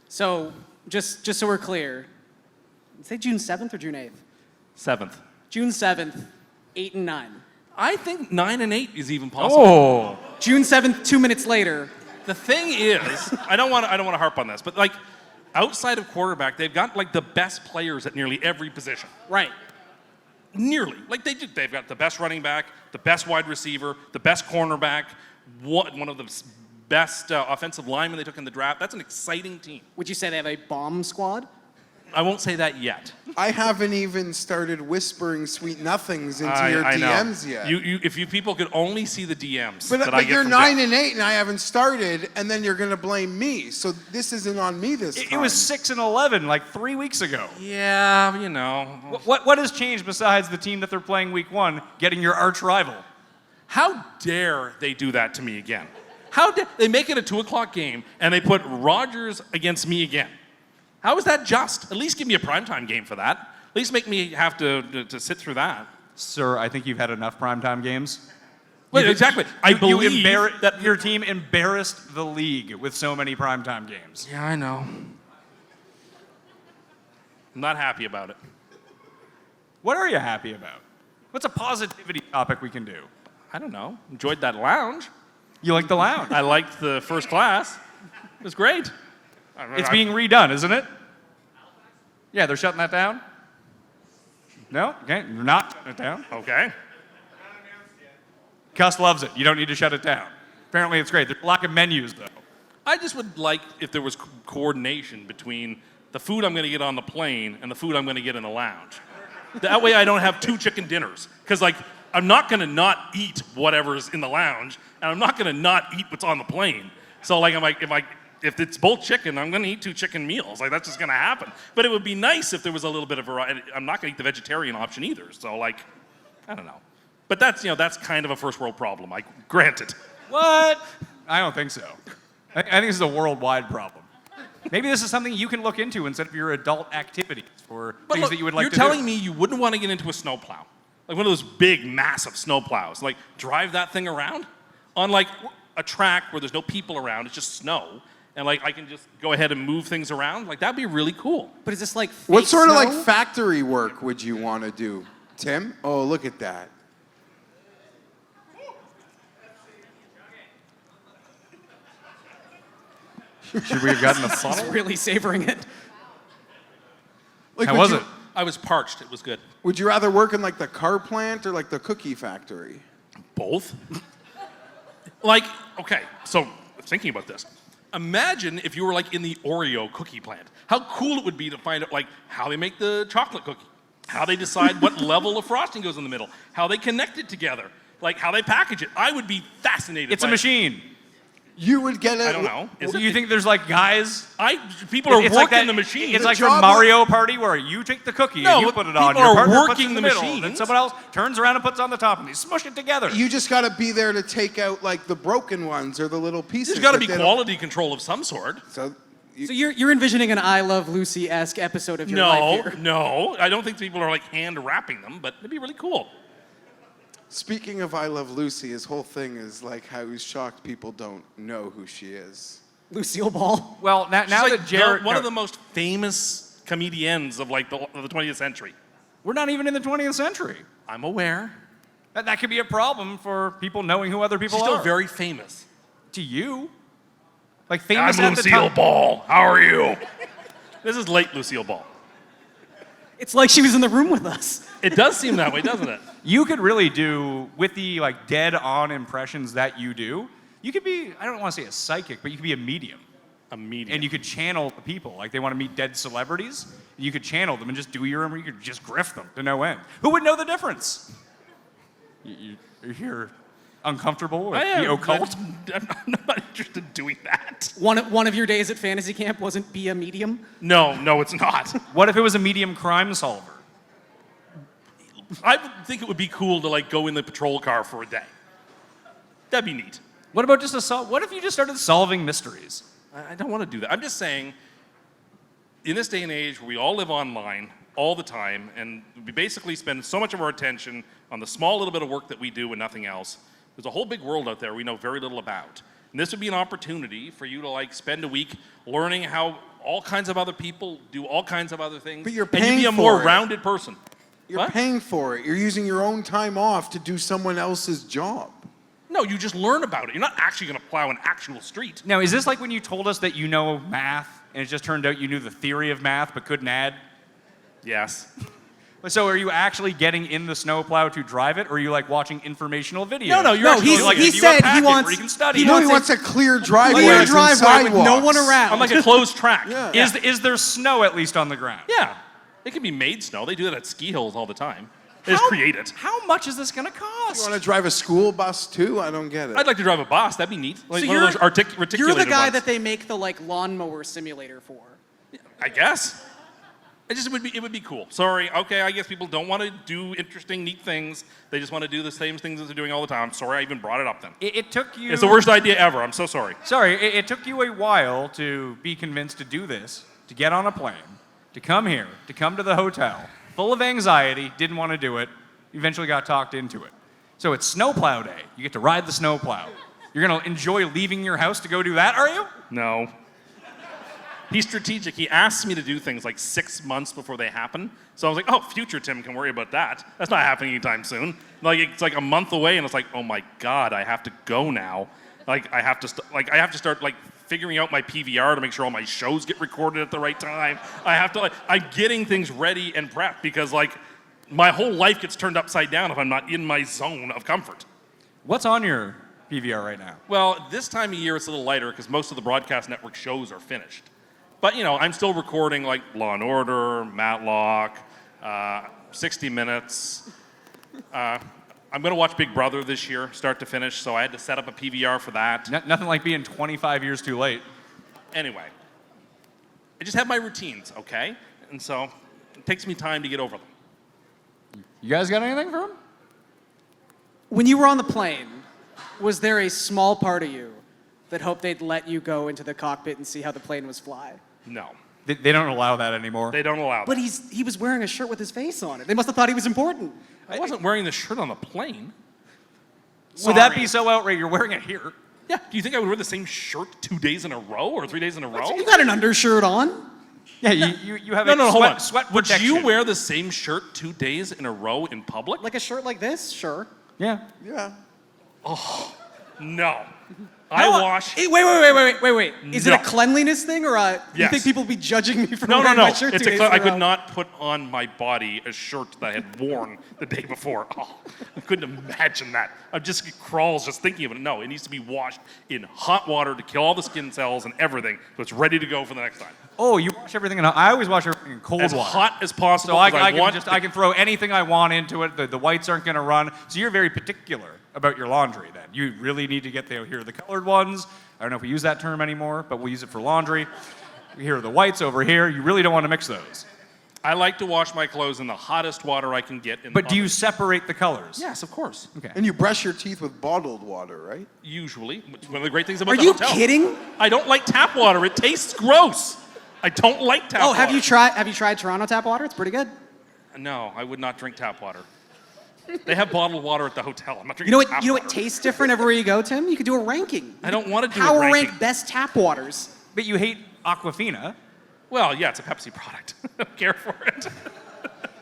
So just so we're clear, say June 7th or June 8th? 7th. June 7th, 8 and 9. I think 9 and 8 is even possible. Oh. June 7th, 2 minutes later. The thing is, I don't want to harp on this, but like outside of quarterback, they've got like the best players at nearly every position. Right. Nearly. Like they do. They've got the best running back, the best wide receiver, the best cornerback, one of the best offensive linemen they took in the draft. That's an exciting team. Would you say they have a bomb squad? I won't say that yet. I haven't even started whispering sweet nothings into I your know. DMs yet. If you people could only see the DMs that I But get you're from 9 Geoff. and 8, and I haven't started, and then you're gonna blame me. So this isn't on me this It time. was 6 and 11 like 3 weeks ago. Yeah, you know. What has changed besides the team that they're playing week 1 getting your arch rival? How dare they do that to me again? How dare they make it a 2:00 game and they put Rodgers against me again? How is that just? At least give me a primetime game for that. At least make me have to sit through that. Sir, I think you've had enough primetime games. Wait, exactly. I believe that your team embarrassed the league with so many primetime games. Yeah, I know. I'm not happy about it. What are you happy about? What's a positivity topic we can do? I don't know. Enjoyed that lounge. You like the lounge? I liked the first class. It was great. It's being redone, isn't it? Yeah, they're shutting that down? No? Okay, you're not shutting it down. Okay. CUST loves it. You don't need to shut it down. Apparently it's great. There's a lack of menus, though. I just would like if there was coordination between the food I'm going to get on the plane and the food I'm going to get in the lounge. That way I don't have 2 chicken dinners. Because, like, I'm not going to not eat whatever's in the lounge, and I'm not going to not eat what's on the plane. So, like, if it's both chicken, I'm going to eat 2 chicken meals. Like, that's just going to happen. But it would be nice if there was a little bit of variety. I'm not going to eat the vegetarian option either. So, like, I don't know. But that's kind of a first world problem. I grant it. What? I don't think so. I think this is a worldwide problem. Maybe this is something you can look into instead of your adult activities for things look, that you would like you're to do. telling me you wouldn't want to get into a snowplow, like one of those big, massive snowplows, like drive that thing around on like a track where there's no people around, it's just snow, and like I can just go ahead and move things around. Like that'd be really cool. But is this like fake What sort of snow? like factory work would you want to do, Tim? Oh, look at that. Should we have gotten a funnel? Really savoring it. Like, How would was you- it? I was parched. It was good. Would you rather work in like the car plant or like the cookie factory? Both. Like, okay, so thinking about this. Imagine if you were like in the Oreo cookie plant. How cool it would be to find out like how they make the chocolate cookie, how they decide what level of frosting goes in the middle, how they connect it together, like how they package it. I would be fascinated. It's a by it. machine. You would get it. I don't know. Is Do it? you think there's like guys? People are It's working like that- the machine. It's The like from job- Mario Party where you take the cookie No, and you put it on. people Your are partner puts it working in the middle. Then machines. someone else turns around and puts it on the top, and they smush it together. You just got to be there to take out like the broken ones or the little pieces. There's got to that be they don't- quality control of some sort. So, So you're envisioning an I Love Lucy-esque episode of your life here. No, I don't think people are like hand wrapping them, but it'd be really cool. speaking of I Love Lucy, his whole thing is like how he's shocked people don't know who she is. Lucille Ball. Well, now She's like that Jared, one no, of the most famous comedians of like the 20th century. we're not even in the 20th century. I'm aware. That could be a problem for people knowing who other people She's are. still very famous. To you, like famous I'm at the Lucille time. Ball. How are you? This is late Lucille Ball. It's like she was in the room with us. It does seem that way, doesn't it? You could really do with the like dead-on impressions that you do. You could be, I don't want to say a psychic, but you could be a medium. A medium. And you could channel the people. Like they want to meet dead celebrities. You could channel them and just do you could just grift them to no end. Who would know the difference? You're uncomfortable with the occult? I'm not interested in doing that. One of your days at fantasy camp wasn't be a medium? No, it's not. What if it was a medium crime solver? I would think it would be cool to like go in the patrol car for a day. That'd be neat. What about just what if you just started solving mysteries? I don't want to do that. I'm just saying, in this day and age where we all live online all the time, and we basically spend so much of our attention on the small little bit of work that we do and nothing else, there's a whole big world out there we know very little about. And this would be an opportunity for you to like spend a week learning how all kinds of other people do all kinds of other things. But you're and you'd paying be a for more it. rounded person. You're What? paying for it. You're using your own time off to do someone else's job. No, you just learn about it. You're not actually going to plow an actual street. Now, is this like when you told us that you know math, and it just turned out you knew the theory of math but couldn't add? Yes. So are you actually getting in the snowplow to drive it, or are you like watching informational videos? No, you're No, actually he's- like he a view of said he packet wants- where you can study. he No, it. he wants a clear driveway. Clear and driveway with no sidewalks. one around. on like a closed track. Yeah. Is there snow at least on the ground? Yeah. It can be made snow. They do that at ski hills all the time. They just create it. How much is this going to You cost? want to drive a school bus too? I don't get it. I'd like to drive a bus. That'd be neat. Like So one of those you're reticulated the guy ones. that they make the like lawnmower simulator for. I guess. It would be cool. Sorry. Okay, I guess people don't want to do interesting, neat things. They just want to do the same things that they're doing all the time. I'm sorry I even brought it up then. It took you. It's the worst idea ever. I'm so sorry. Sorry, it took you a while to be convinced to do this, to get on a plane, to come here, to come to the hotel, full of anxiety, didn't want to do it, eventually got talked into it. So it's snowplow day. You get to ride the snowplow. You're going to enjoy leaving your house to go do that, are you? No. He's strategic. He asks me to do things like 6 months before they happen. So I was like, oh, future Tim can worry about that. That's not happening anytime soon. Like it's like a month away, and it's like, oh my God, I have to go now. Like I have to start like figuring out my PVR to make sure all my shows get recorded at the right time. I'm getting things ready and prepped because like my whole life gets turned upside down if I'm not in my zone of comfort. What's on your PVR right now? Well, this time of year it's a little lighter because most of the broadcast network shows are finished. But, you know, I'm still recording like Law & Order, Matlock, 60 Minutes. I'm going to watch Big Brother this year, start to finish, so I had to set up a PVR for that. Nothing like being 25 years too late. Anyway, I just have my routines, okay? And so it takes me time to get over them. You guys got anything for him? When you were on the plane, was there a small part of you that hoped they'd let you go into the cockpit and see how the plane was fly? No, They don't allow that anymore. they don't allow that. But he was wearing a shirt with his face on it. They must have thought he was important. I wasn't wearing the shirt on the plane. Would that Sorry. be so outrageous? You're wearing it here. Yeah, do you think I would wear the same shirt 2 days in a row or 3 days in a row? You got an undershirt on. Yeah, you have No, hold on. sweat Would protection. you wear the same shirt 2 days in a row in public? Like a shirt like this? Sure. Yeah. Yeah. No. I No, wash. Wait. Is it a No. cleanliness thing, or you Yes. think people will be judging me for No. wearing my shirt It's 2 days in I a could row? not put on my body a shirt that I had worn the day before. Oh, I couldn't imagine that. It crawls just thinking of it. No, it needs to be washed in hot water to kill all the skin cells and everything, so it's ready to go for the next time. Oh, you wash everything in hot. I always wash everything in cold As water. hot as possible. So I 'cause I can throw anything I want into it. The whites aren't going to run. So you're very particular about your laundry then. You really need to get here are the colored ones. I don't know if we use that term anymore, but we'll use it for laundry. Here are the whites over here. You really don't want to mix those. I like to wash my clothes in the hottest water I can get. But do you separate the colors? Yes, of course. Okay. And you brush your teeth with bottled water, right? Usually. Which is one of the great things about Are the you hotel. kidding? I don't like tap water. It tastes gross. I don't like tap water. Have you tried Toronto tap water? It's pretty good. No, I would not drink tap water. They have bottled water at the hotel. I'm not drinking You know tap what water. tastes different everywhere you go, Tim? You could do a ranking. I don't want to do a Power ranking. rank best tap waters. But you hate Aquafina. Well, yeah, it's a Pepsi product. I don't care for it.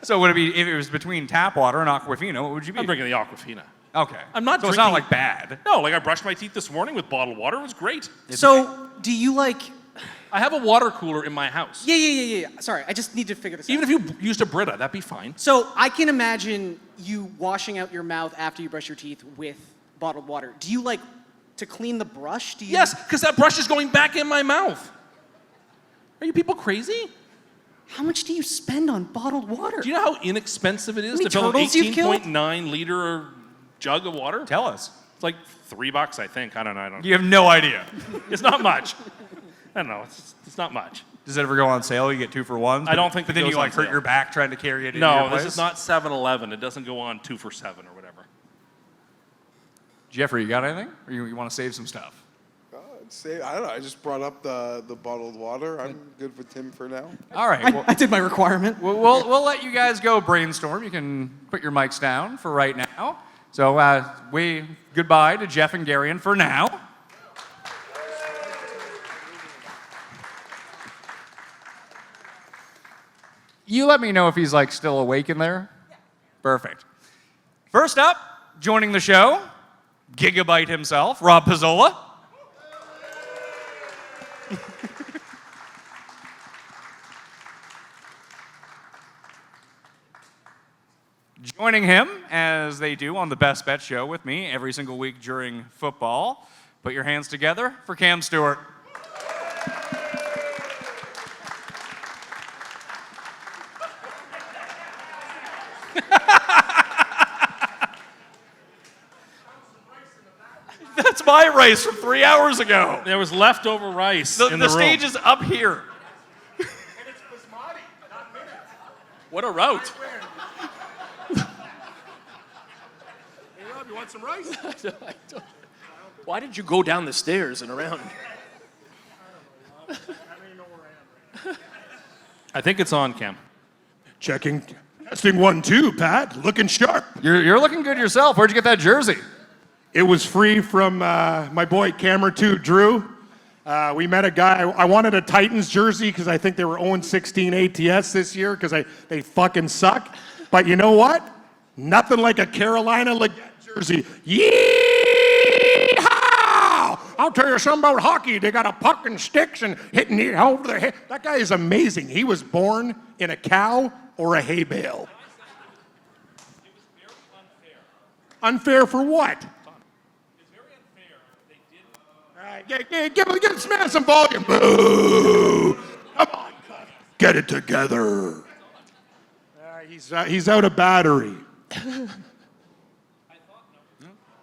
So would it be, if it was between tap water and Aquafina, what would you be? I'm drinking the Aquafina. Okay. I'm not So it's not drinking- like bad. No, like I brushed my teeth this morning with bottled water. It was great. So, do you like... I have a water cooler in my house. Yeah. Sorry, I just need to figure this out. Even if you used a Brita, that'd be fine. So, I can imagine you washing out your mouth after you brush your teeth with bottled water. Do you like to clean the brush? Do you... Yes, because that brush is going back in my mouth. Are you people crazy? How much do you spend on bottled water? Do you know how inexpensive it is How many to fill an turtles you've killed? 18.9 liter jug of water? Tell us. It's like $3, I think. I don't know. You have no idea. It's not much. I don't know. It's not much. Does it ever go on sale? You get 2 for 1s? I don't think But it then goes you on like hurt sale. your back trying to carry it into your No, place? this is not 7-Eleven. It doesn't go on 2 for $7 or whatever. Jeffrey, you got anything? Or you want to save some stuff? I don't know. I just brought up the bottled water. I'm good with Tim for now. All right. Well, I did my requirement. we'll let you guys go brainstorm. You can put your mics down for right now. So goodbye to Geoff and Garion for now. You let me know if he's like still awake in there. Yeah. Perfect. First up, joining the show, Gigabyte himself, Rob Pizzola. Joining him, as they do on the Best Bet show with me every single week during football. Put your hands together for Cam Stewart. That's my rice from 3 hours ago. There was leftover rice in The the room. stage is up here. What a route. You want some rice? Why did you go down the stairs and around? I think it's on, Cam. Checking. Testing 1, 2, Pat. Looking sharp. You're looking good yourself. Where'd you get that jersey? It was free from my boy Camera 2, Drew. We met a guy. I wanted a Titans jersey because I think they were 0-16 ATS this year because they fucking suck. But you know what? Nothing like a Carolina Leggett jersey. Yeehaw! I'll tell you something about hockey. They got a puck and sticks and hitting it over their head. That guy is amazing. He was born in a cow or a hay bale. Unfair for what? It's very unfair. They did. Give this man some volume. Boo! Come on, get it together. He's out of battery.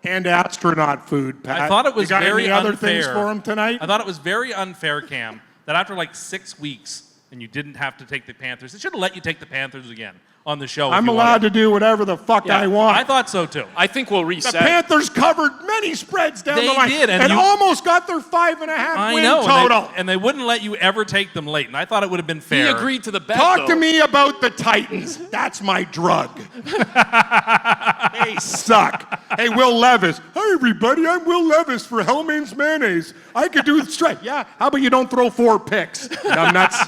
And astronaut food, Pat. I thought it was you got very any other unfair. things for him tonight? I thought it was very unfair, Cam, that after like 6 weeks and you didn't have to take the Panthers, they should have let you take the Panthers again on the show. I'm allowed to do whatever the fuck I want. I thought so too. I think we'll reset. The Panthers covered many spreads down They the line did, and you- almost got their 5.5 win total. And they wouldn't let you ever take them late. And I thought it would have been fair. He agreed to the bet. Talk to me about the Titans. That's my drug. They suck. Hey, Will Levis. Hi, everybody. I'm Will Levis for Hellman's Mayonnaise. I could do the strike. Yeah. How about you don't throw 4 picks? I'm nuts.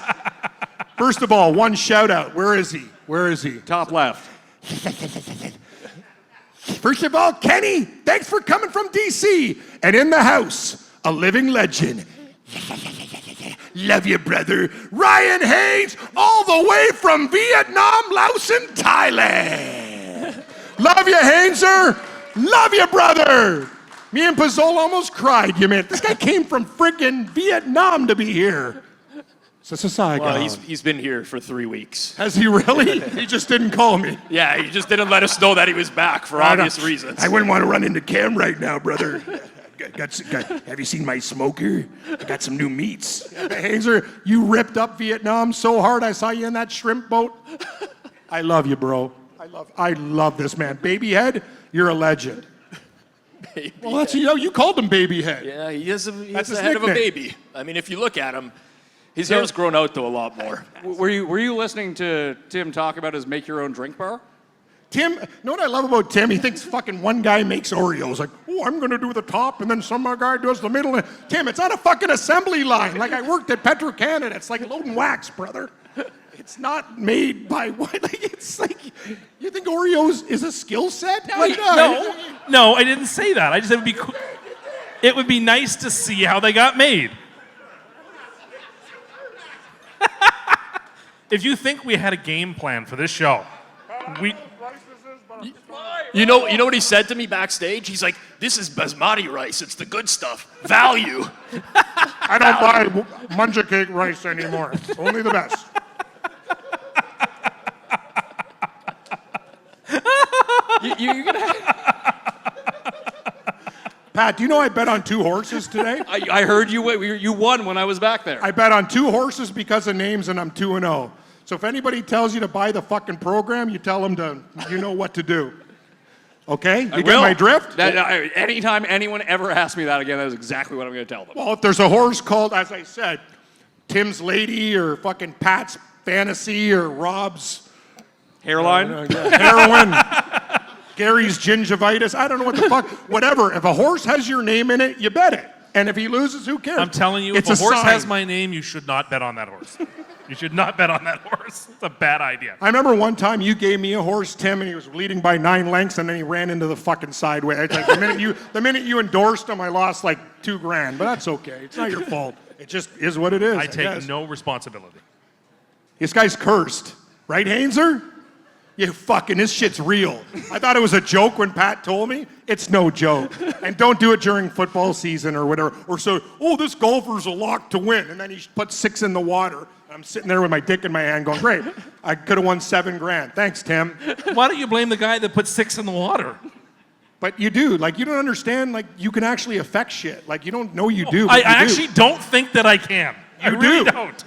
First of all, one shout out. Where is he? Where is he? Top left. First of all, Kenny, thanks for coming from DC. And in the house, a living legend. Love you, brother. Ryan Haynes, all the way from Vietnam, Laos, and Thailand. Love you, Hainzer. Love you, brother. Me and Pizzola almost cried, you man. This guy came from friggin' Vietnam to be here. Well, he's been here for 3 weeks. Has he really? He just didn't call me. Yeah, he just didn't let us know that he was back for obvious reasons. I wouldn't want to run into Cam right now, brother. Have you seen my smoker? I got some new meats. Hazer, you ripped up Vietnam so hard I saw you in that shrimp boat. I love you, bro. I love this man. Babyhead, you're a legend. Well, that's, you called him Babyhead. Yeah, he is the his head of a nickname. baby. I mean, if you look at him, his hair's grown out though a lot more. Were you listening to Tim talk about his make your own drink bar? Tim, you know what I love about Tim? He thinks fucking one guy makes Oreos. Like, oh, I'm going to do the top, and then some other guy does the middle. Tim, it's on a fucking assembly line. Like, I worked at Petro-Canada. It's like loading wax, brother. It's not made by what? Like, it's like, you think Oreos is a skill set? Wait, no, I didn't say that. I just said it would be nice to see how they got made. If you think we had a game plan for this show, You know what he said to me backstage? He's like, "This is basmati rice. It's the good stuff. Value." I don't buy munja cake rice anymore. Only the best. You're gonna Pat, do you know I bet on 2 horses today? I heard you won when I was back there. I bet on 2 horses because of names, and I'm 2-0. So if anybody tells you to buy the fucking program, you tell them to, you know what to do. Okay? You get my drift? Anytime anyone ever asks me that again, that is exactly what I'm going to tell them. Well, if there's a horse called, as I said, Tim's Lady or fucking Pat's Fantasy or Rob's Hairline? heroin, Gary's gingivitis, I don't know what the fuck, whatever. If a horse has your name in it, you bet it. And if he loses, who cares? I'm telling you, it's if a horse sign. has my name, you should not bet on that horse. You should not bet on that horse. It's a bad idea. I remember one time you gave me a horse, Tim, and he was leading by 9 lengths, and then he ran into the fucking sideway. It's like the minute you endorsed him, I lost like $2,000, but that's okay. It's not your fault. It just is what it is. I take guess. no responsibility. This guy's cursed, right, Hainzer? You fucking, this shit's real. I thought it was a joke when Pat told me. It's no joke. And don't do it during football season or whatever. Or so, oh, this golfer's a lock to win. And then he puts 6 in the water. I'm sitting there with my dick in my hand going, great, I could have won $7,000. Thanks, Tim. Why don't you blame the guy that put 6 in the water? But you do. Like, you don't understand, like, you can actually affect shit. Like, you don't know you do. I but you do. actually don't think that I can. I really don't.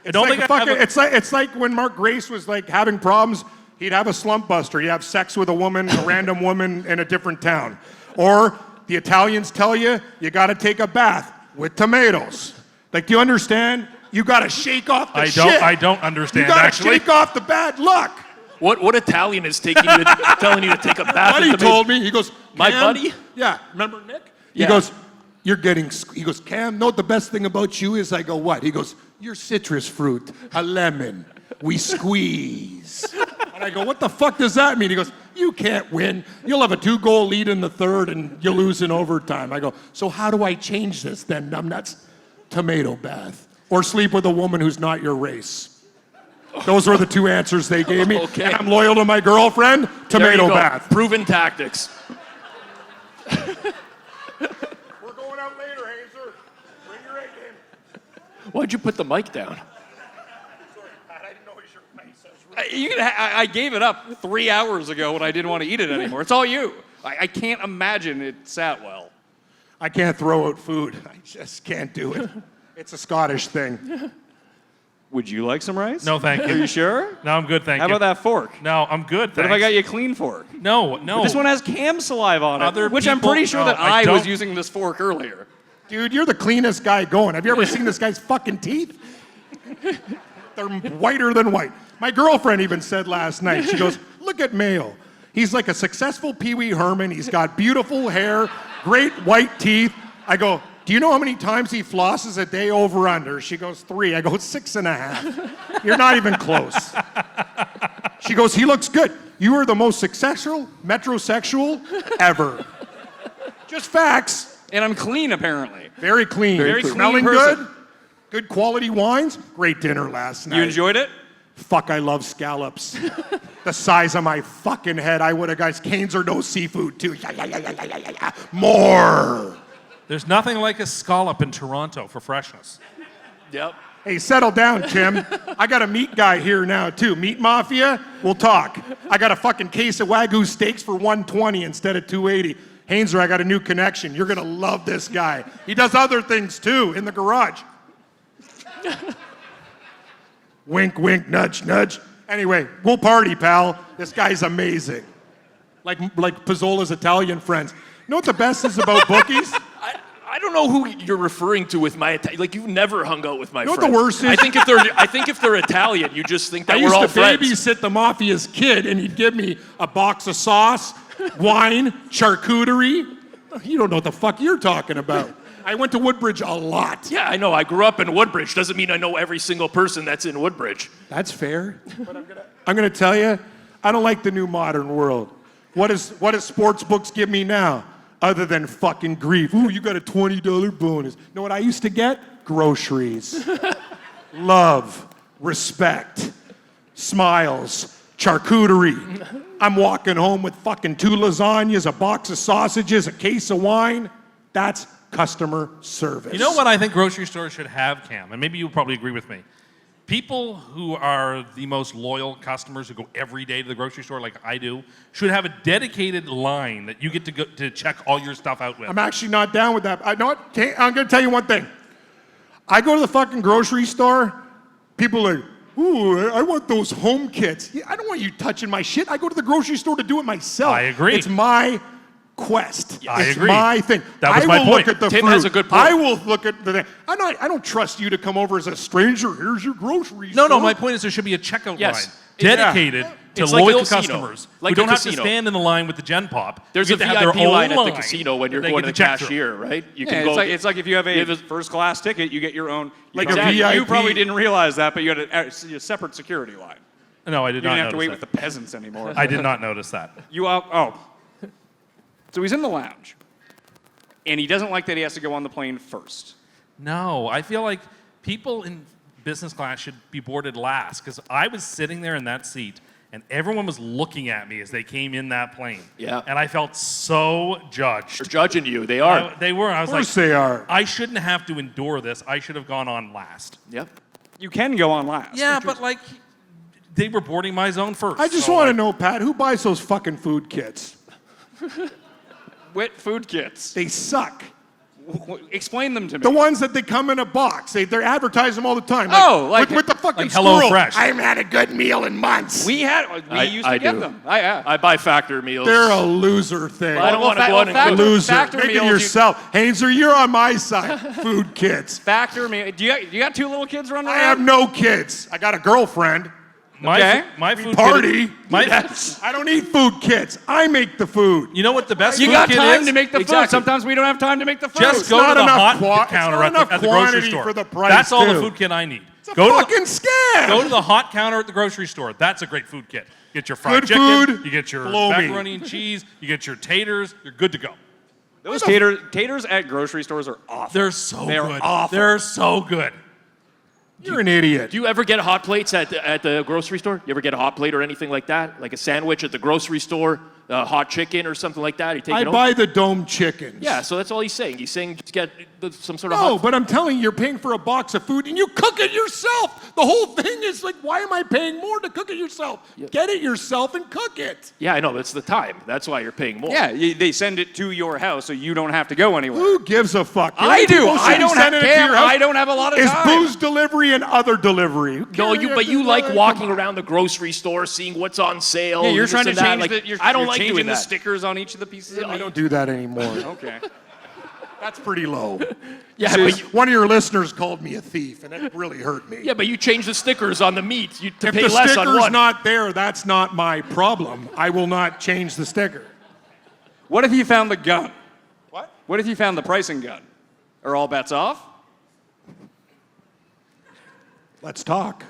I don't think I have a- It's like when Mark Grace was like having problems, he'd have a slump buster. He'd have sex with a woman, a random woman in a different town. Or the Italians tell you, you got to take a bath with tomatoes. Like, do you understand? You got to shake off the shit. I don't understand, You got to actually. shake off the bad luck. What Italian is telling you to take a bath? Buddy told me, he goes, My "Cam," buddy? Yeah, remember Nick? He Yeah. goes, he goes, Cam, know what the best thing about you is? I go, what? He goes, you're citrus fruit, a lemon, we squeeze. And I go, what the fuck does that mean? He goes, you can't win. You'll have a 2-goal lead in the third and you'll lose in overtime. I go, so how do I change this then, numbnuts? Tomato bath. Or sleep with a woman who's not your race. Those were the 2 answers they gave me. Okay. And I'm loyal to my girlfriend, There you tomato go. bath. Proven tactics. We're going out later, Hazer. Bring your A game. Why'd you put the mic down? Sorry, Pat, I didn't know your face. I gave it up 3 hours ago when I didn't want to eat it anymore. It's all you. I can't imagine it sat well. I can't throw out food. I just can't do it. It's a Scottish thing. Would you like some rice? No, thank you. Are you sure? No, I'm good, thank How you. about that fork? No, I'm good, thanks. What if I got you a clean fork? No. This one has Cam saliva on it, Other which I'm people- pretty sure no, that I I was don't- using this fork earlier. Dude, you're the cleanest guy going. Have you ever seen this guy's fucking teeth? They're whiter than white. My girlfriend even said last night, she goes, look at Mayo. He's like a successful Pee Wee Herman. He's got beautiful hair, great white teeth. I go, do you know how many times he flosses a day over under? She goes, 3. I go, 6.5. You're not even close. She goes, he looks good. You are the most successful metrosexual ever. Just facts. And I'm clean, apparently. Very clean. Very clean Smelling person. good. Good quality wines. Great dinner last night. You enjoyed it? Fuck, I love scallops. The size of my fucking head. I would have, guys. Canes or no seafood, too. Yeah. More. There's nothing like a scallop in Toronto for freshness. Yep. Hey, settle down, Tim. I got a meat guy here now, too. Meat Mafia, we'll talk. I got a fucking case of Wagyu steaks for $120 instead of $280. Hainzer, I got a new connection. You're gonna love this guy. He does other things, too, in the garage. Wink, wink, nudge, nudge. Anyway, we'll party, pal. This guy's amazing. Like Pizzola's Italian friends. You know what the best is about bookies? I don't know who you're referring to with my like you've never hung out with my You know friends. what the worst is? I think if they're Italian, you just think that I we're used all to friends. babysit the mafia's kid, and he'd give me a box of sauce, wine, charcuterie. You don't know what the fuck you're talking about. I went to Woodbridge a lot. Yeah, I know. I grew up in Woodbridge. Doesn't mean I know every single person that's in Woodbridge. That's fair. But I'm gonna tell you, I don't like the new modern world. What does sports books give me now? Other than fucking grief. Ooh, you got a $20 bonus. Know what I used to get? Groceries. Love, respect, smiles, charcuterie. I'm walking home with fucking 2 lasagnas, a box of sausages, a case of wine. That's customer service. You know what I think grocery stores should have, Cam? And maybe you'll probably agree with me. People who are the most loyal customers who go every day to the grocery store like I do should have a dedicated line that you get to go to check all your stuff out with. I'm actually not down with that. I'm going to tell you one thing. I go to the fucking grocery store, people are like, ooh, I want those home kits. Yeah, I don't want you touching my shit. I go to the grocery store to do it myself. I agree. It's my quest. I it's agree. my thing. That was I my will point. look at the Tim fruit. has a good point. I will look at the thing. I don't trust you to come over as a stranger. Here's your grocery No, store. my point is there should be a checkout Yes. line dedicated to It's like loyal a casino. customers Like who a don't have to casino. stand in the line with the Gen Pop. There's You a get to have their VIP own line at the line casino when you're that they going get to the check through. cashier, right? You Yeah, can go. it's like if you have a have a- first-class ticket, you get your own. Like a probably- VIP. You probably didn't realize that, but you had a separate security line. No, I did You not didn't have to wait notice with that. the peasants anymore. I did not notice that. So he's in the lounge, and he doesn't like that he has to go on the plane first. No, I feel like people in business class should be boarded last because I was sitting there in that seat and everyone was looking at me as they came in that plane. Yeah. And I felt so judged. They're judging you. They are. They were. I was Of course like, they are. I shouldn't have to endure this. I should have gone on last. Yep. You can go on last. Yeah, but like, they were boarding my zone first. I just so, want to like, know, Pat, who buys those fucking food kits? Wit food kits. They suck. Explain them to me. The ones that they come in a box. They're advertising them all the time. Like- with the fucking like Hello squirrel. Fresh. I haven't had a good meal in months. We used to I get do. them. I buy factor meals. They're a loser thing. I don't want to go on and factor- cook. Loser. factor Make it meals, you- yourself. Hainzer, you're on my side. Food kits. Factor me. Do you got 2 little kids running I around? have no kids. I got a girlfriend. Okay. My We food party. Kit, my, I don't eat food kits. I make the food. You know what the best You food got kit time is? to make the food. Exactly. Sometimes we don't have time to make the food. Just It's go to not the enough hot it's counter not at enough the grocery quantity store. for the price, That's all the too. food kit I need. It's a Go to fucking scam. Go to the hot counter at the grocery store. That's a great food kit. You get your fried Good chicken, food, you get your blow me. macaroni and cheese, you get your taters. You're good to go. Those taters at grocery stores are awful. They're so They're good. awful. They're so good. You're an idiot. Do you ever get hot plates at the grocery store? You ever get a hot plate or anything like that? Like a sandwich at the grocery store, hot chicken or something like that? You take I it home? buy the dome chickens. Yeah, so that's all he's saying. He's saying just get some sort of No, hot. but I'm telling you, you're paying for a box of food and you cook it yourself. The whole thing is like, why am I paying more to cook it yourself? Get it yourself and cook it. Yeah, I know. That's the time. That's why you're paying more. Yeah, they send it to your house so you don't have to go anywhere. Who gives a fuck? I do. People should I be don't have sending it to Cam, your house. I don't have a lot of Is time. booze delivery and other delivery? Who No, cares? but you like Come walking on. around the grocery store, seeing what's on sale. Yeah, you're this trying to and that. change Like, the. You're, I don't you're like changing doing the that. stickers on each of the pieces. I don't do that anymore. Okay. That's pretty low. Yeah, See, but you, one of your listeners called me a thief, and it really hurt me. yeah, but you change the stickers on the meat to If pay the less on sticker's one. not there, that's not my problem. I will not change the sticker. What if you found the gun? What? What if you found the pricing gun? Are all bets off? Let's talk.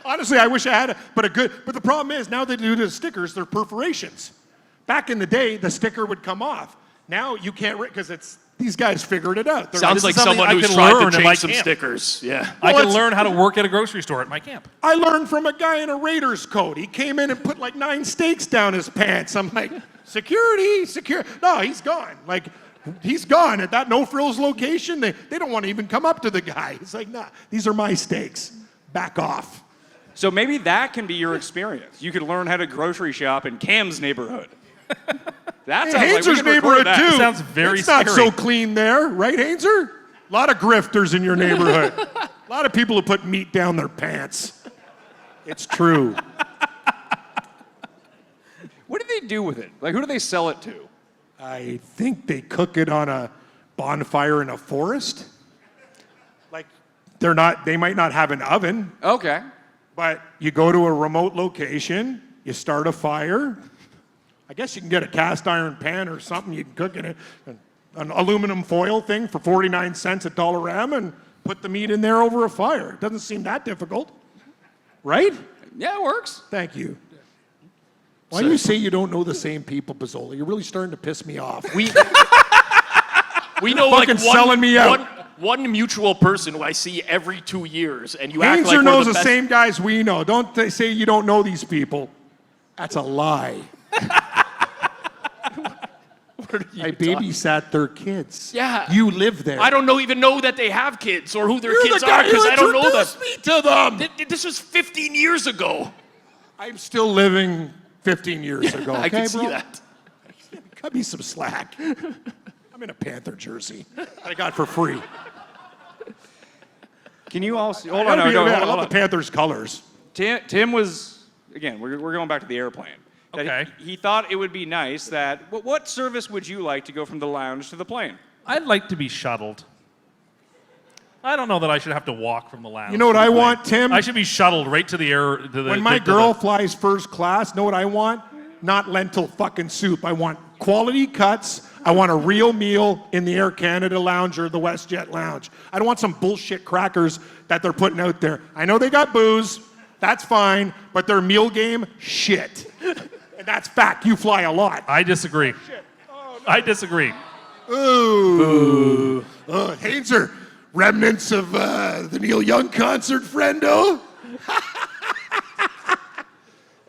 Honestly, I wish I had but the problem is now they do the stickers, they're perforations. Back in the day, the sticker would come off. Now you can't, because these guys figured it out. Sounds like something someone I who's can tried learn to in my change some camp. stickers. Yeah. I Well, can it's- learn how to work at a grocery store at my camp. I learned from a guy in a Raiders coat. He came in and put like 9 steaks down his pants. I'm like, security. No, he's gone. Like, he's gone at that no frills location. They don't want to even come up to the guy. He's like, nah, these are my steaks. Back off. So maybe that can be your experience. You could learn how to grocery shop in Cam's neighborhood. That sounds like we Hainzer's could record neighborhood that. too. Sounds very It's not scary. so clean there, right, Hainzer? A lot of grifters in your neighborhood. A lot of people who put meat down their pants. It's true. What do they do with it? Like, who do they sell it to? I think they cook it on a bonfire in a forest. Like, they might not have an oven, Okay. but you go to a remote location, you start a fire. I guess you can get a cast iron pan or something you can cook in it. An aluminum foil thing for 49 cents at Dollarama and put the meat in there over a fire. It doesn't seem that difficult, right? Yeah, it works. Thank you. Why do you say you don't know the same people, Pizzola? You're really starting to piss me off. We know like Fucking selling me out. one mutual person who I see every 2 years, and you act like Hainzer we're knows the the best. same guys we know. Don't say you don't know these people. That's a lie. I babysat their kids. Yeah. You live there. I don't even know that they have kids or who their You're kids the guy are because who I don't know them. introduced me to them. This was 15 years ago. I'm still living 15 years ago. I okay, can see bro? that. Cut me some slack. I'm in a Panther jersey that I got for free. Can you also I love the Panthers colors. Tim was, again, we're going back to the airplane. That Okay. He thought it would be nice that, what service would you like to go from the lounge to the plane? I'd like to be shuttled. I don't know that I should have to walk from the lounge. You know what to the I plane. want, Tim? I should be shuttled right to the air. When my girl flies first class, know what I want? Not lentil fucking soup. I want quality cuts. I want a real meal in the Air Canada lounge or the WestJet lounge. I don't want some bullshit crackers that they're putting out there. I know they got booze. That's fine. But their meal game, shit. And that's fact. You fly a lot. I disagree. I disagree. Ooh. Hainzer, remnants of the Neil Young concert, friendo.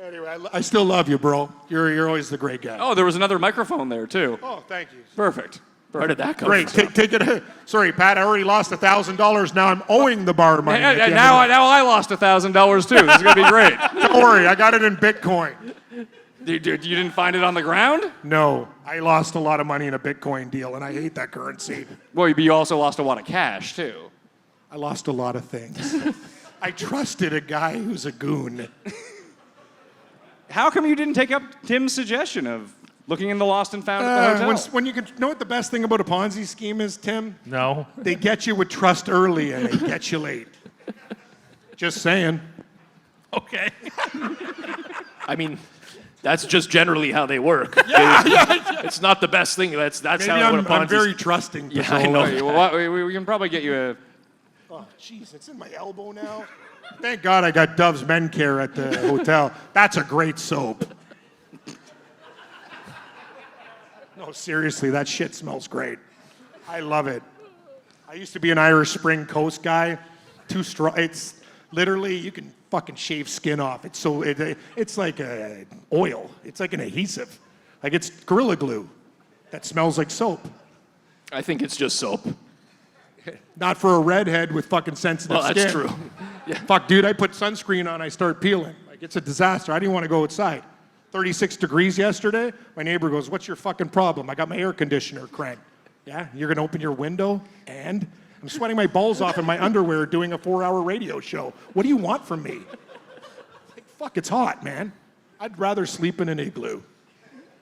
Anyway, I still love you, bro. You're always the great guy. Oh, there was another microphone there, too. Oh, thank you. Perfect. Where did that come Great. from? Take it. Sorry, Pat. I already lost $1,000. Now I'm owing the bar money. at the end of Now the- I lost $1,000, too. This is going to be great. Don't worry. I got it in Bitcoin. You didn't find it on the ground? No, I lost a lot of money in a Bitcoin deal, and I hate that currency. Well, you also lost a lot of cash, too. I lost a lot of things. I trusted a guy who's a goon. How come you didn't take up Tim's suggestion of looking in the lost and found at the hotel? When you can know what the best thing about a Ponzi scheme is, Tim? No. They get you with trust early and they get you late. Just saying. Okay. I mean, that's just generally how they work. It's not the best thing. That's Maybe how what a I'm Ponzi very trusting. Yeah, Pizzola. I know. Okay, well, we can probably get you a... Oh, jeez, it's in my elbow now. Thank God I got Dove's Men Care at the hotel. That's a great soap. No, seriously, that shit smells great. I love it. I used to be an Irish Spring Coast guy. Too strong. It's literally, you can fucking shave skin off. It's so, it's like a oil. It's like an adhesive. Like it's Gorilla Glue that smells like soap. I think it's just soap. Not for a redhead with fucking sensitive Well, skin. that's true. Fuck, dude, I put sunscreen on, I start peeling. Like, it's a disaster. I didn't want to go outside. 36 degrees yesterday. My neighbor goes, what's your fucking problem? I got my air conditioner cranked. Yeah, you're going to open your window? And? I'm sweating my balls off in my underwear doing a 4-hour radio show. What do you want from me? Like, fuck, it's hot, man. I'd rather sleep in an igloo.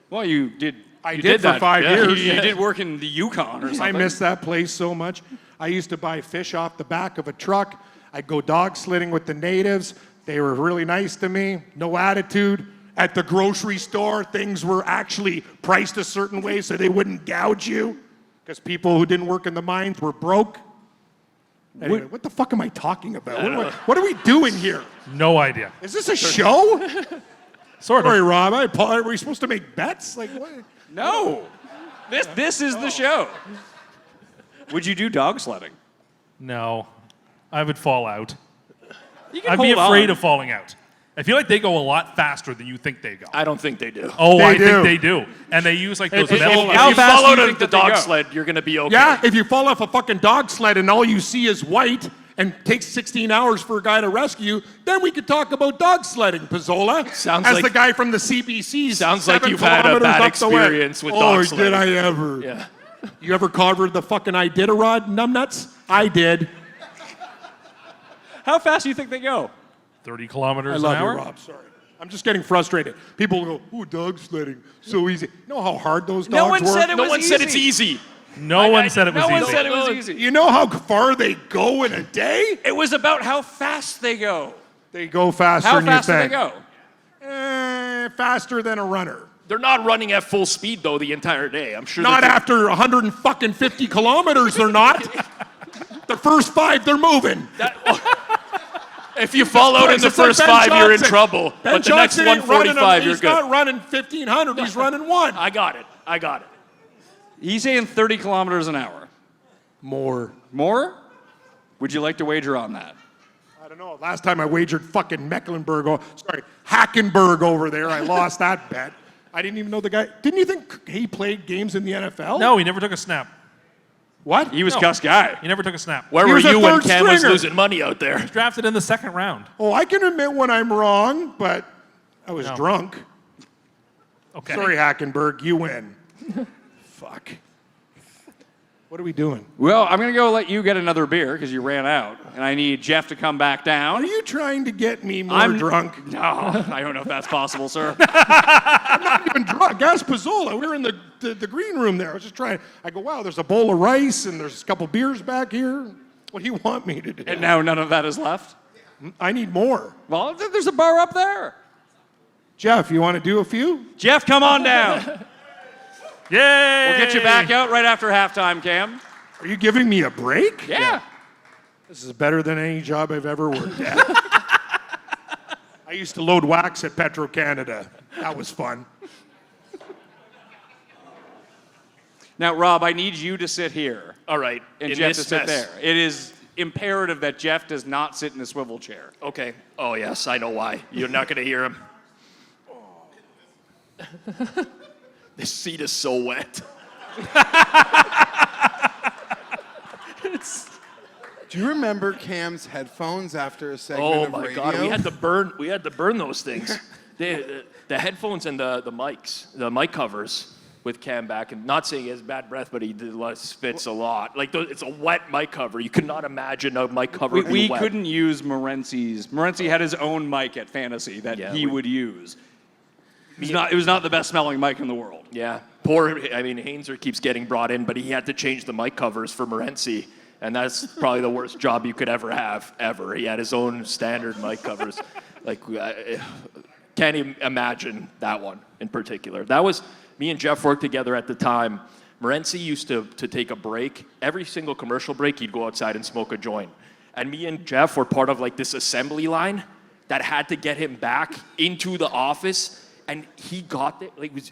Well, you did... I you did for that. 5 years. You did work in the Yukon or something. I miss that place so much. I used to buy fish off the back of a truck. I'd go dog sledding with the natives. They were really nice to me, no attitude. At the grocery store, things were actually priced a certain way so they wouldn't gouge you because people who didn't work in the mines were broke. Anyway, what the fuck am I talking about? What are we doing here? No idea. Is this a show? Sort of. Sorry, Rob. Are we supposed to make bets? Like what? No. This is the show. Would you do dog sledding? No. I would fall out. You can I'd be hold afraid on. of falling out. I feel like they go a lot faster than you think they go. I don't think they do. Oh, They I do. think they do. And they use like those If metal. how you fast fall do out you of think the that they dog go? sled, you're going to be okay. Yeah, if you fall off a fucking dog sled and all you see is white and takes 16 hours for a guy to rescue you, then we could talk about dog sledding, Pizzola. Sounds as like- the guy from the CBC. Sounds like 7 you've had a kilometers bad up the way. experience with dog Oh, sledding. did I ever? Yeah. You ever covered the fucking Iditarod, numbnuts? I did. How fast do you think they go? 30 I kilometers love an hour. you, Rob. Sorry. I'm just getting frustrated. People go, "Ooh, dog sledding, so easy." You know how hard those dogs No one work? said it No was one said it's easy. easy. No one said it was No one easy. said it was easy. You know how far they go in a day? It was about how fast they go. They go faster How than fast you do they think. go? Faster than a runner. They're not running at full speed, though, the entire day. I'm sure Not they're- after 150 kilometers, they're not. The first 5, they're moving. If you fall out in the It's like first Ben 5, you're in Johnson. trouble. Ben But the next Johnson ain't running 145, you're He's not good. running 1,500, he's running 1. I got it. He's saying 30 kilometers an hour. More. More? Would you like to wager on that? I don't know. Last time I wagered fucking Hackenberg over there. I lost that bet. I didn't even know the guy. Didn't you think he played games in the NFL? No, he never took a snap. What? He was No. CUST guy. He never took a snap. Where He were was a you when third Cam was stringer. losing money out there? Drafted in the second round. Oh, I can admit when I'm wrong, but I was No. drunk. Okay. Sorry, Hackenberg, you win. Fuck. What are we doing? Well, I'm going to go let you get another beer because you ran out. And I need Geoff to come back down. Are you trying to get me more drunk? No, I don't know if that's possible, sir. Not even drunk. Ask Pizzola. We were in the green room there. I was just trying. I go, wow, there's a bowl of rice and there's a couple beers back here. What do you want me to do? And now none of that is left? I need more. Well, there's a bar up there. Jeff, you want to do a few? Geoff, come on down. Yay! We'll get you back out right after halftime, Cam. Are you giving me a break? Yeah. This is better than any job I've ever worked at. I used to load wax at Petro-Canada. That was fun. Now, Rob, I need you to sit here. All right. And in Geoff this to sit mess. there. It is imperative that Geoff does not sit in a swivel chair. Okay. Oh, yes, I know why. You're not going to hear him. This seat is so wet. Do you remember Cam's headphones after a segment Oh of my radio? God, we had to burn those things. The headphones and the mics, the mic covers with Cam back, and not saying he has bad breath, but he spits a lot. Like it's a wet mic cover. You could not imagine a mic cover We being wet. couldn't use Morency's. Morency had his own mic at Fantasy that he would use. It was not the best smelling mic in the world. Yeah, Hainzer keeps getting brought in, but he had to change the mic covers for Morency, and that's probably the worst job you could ever have, ever. He had his own standard mic covers. Can't even imagine that one in particular. That was, me and Geoff worked together at the time. Morency used to take a break. Every single commercial break, he'd go outside and smoke a joint. And me and Geoff were part of this assembly line that had to get him back into the office. And he got there.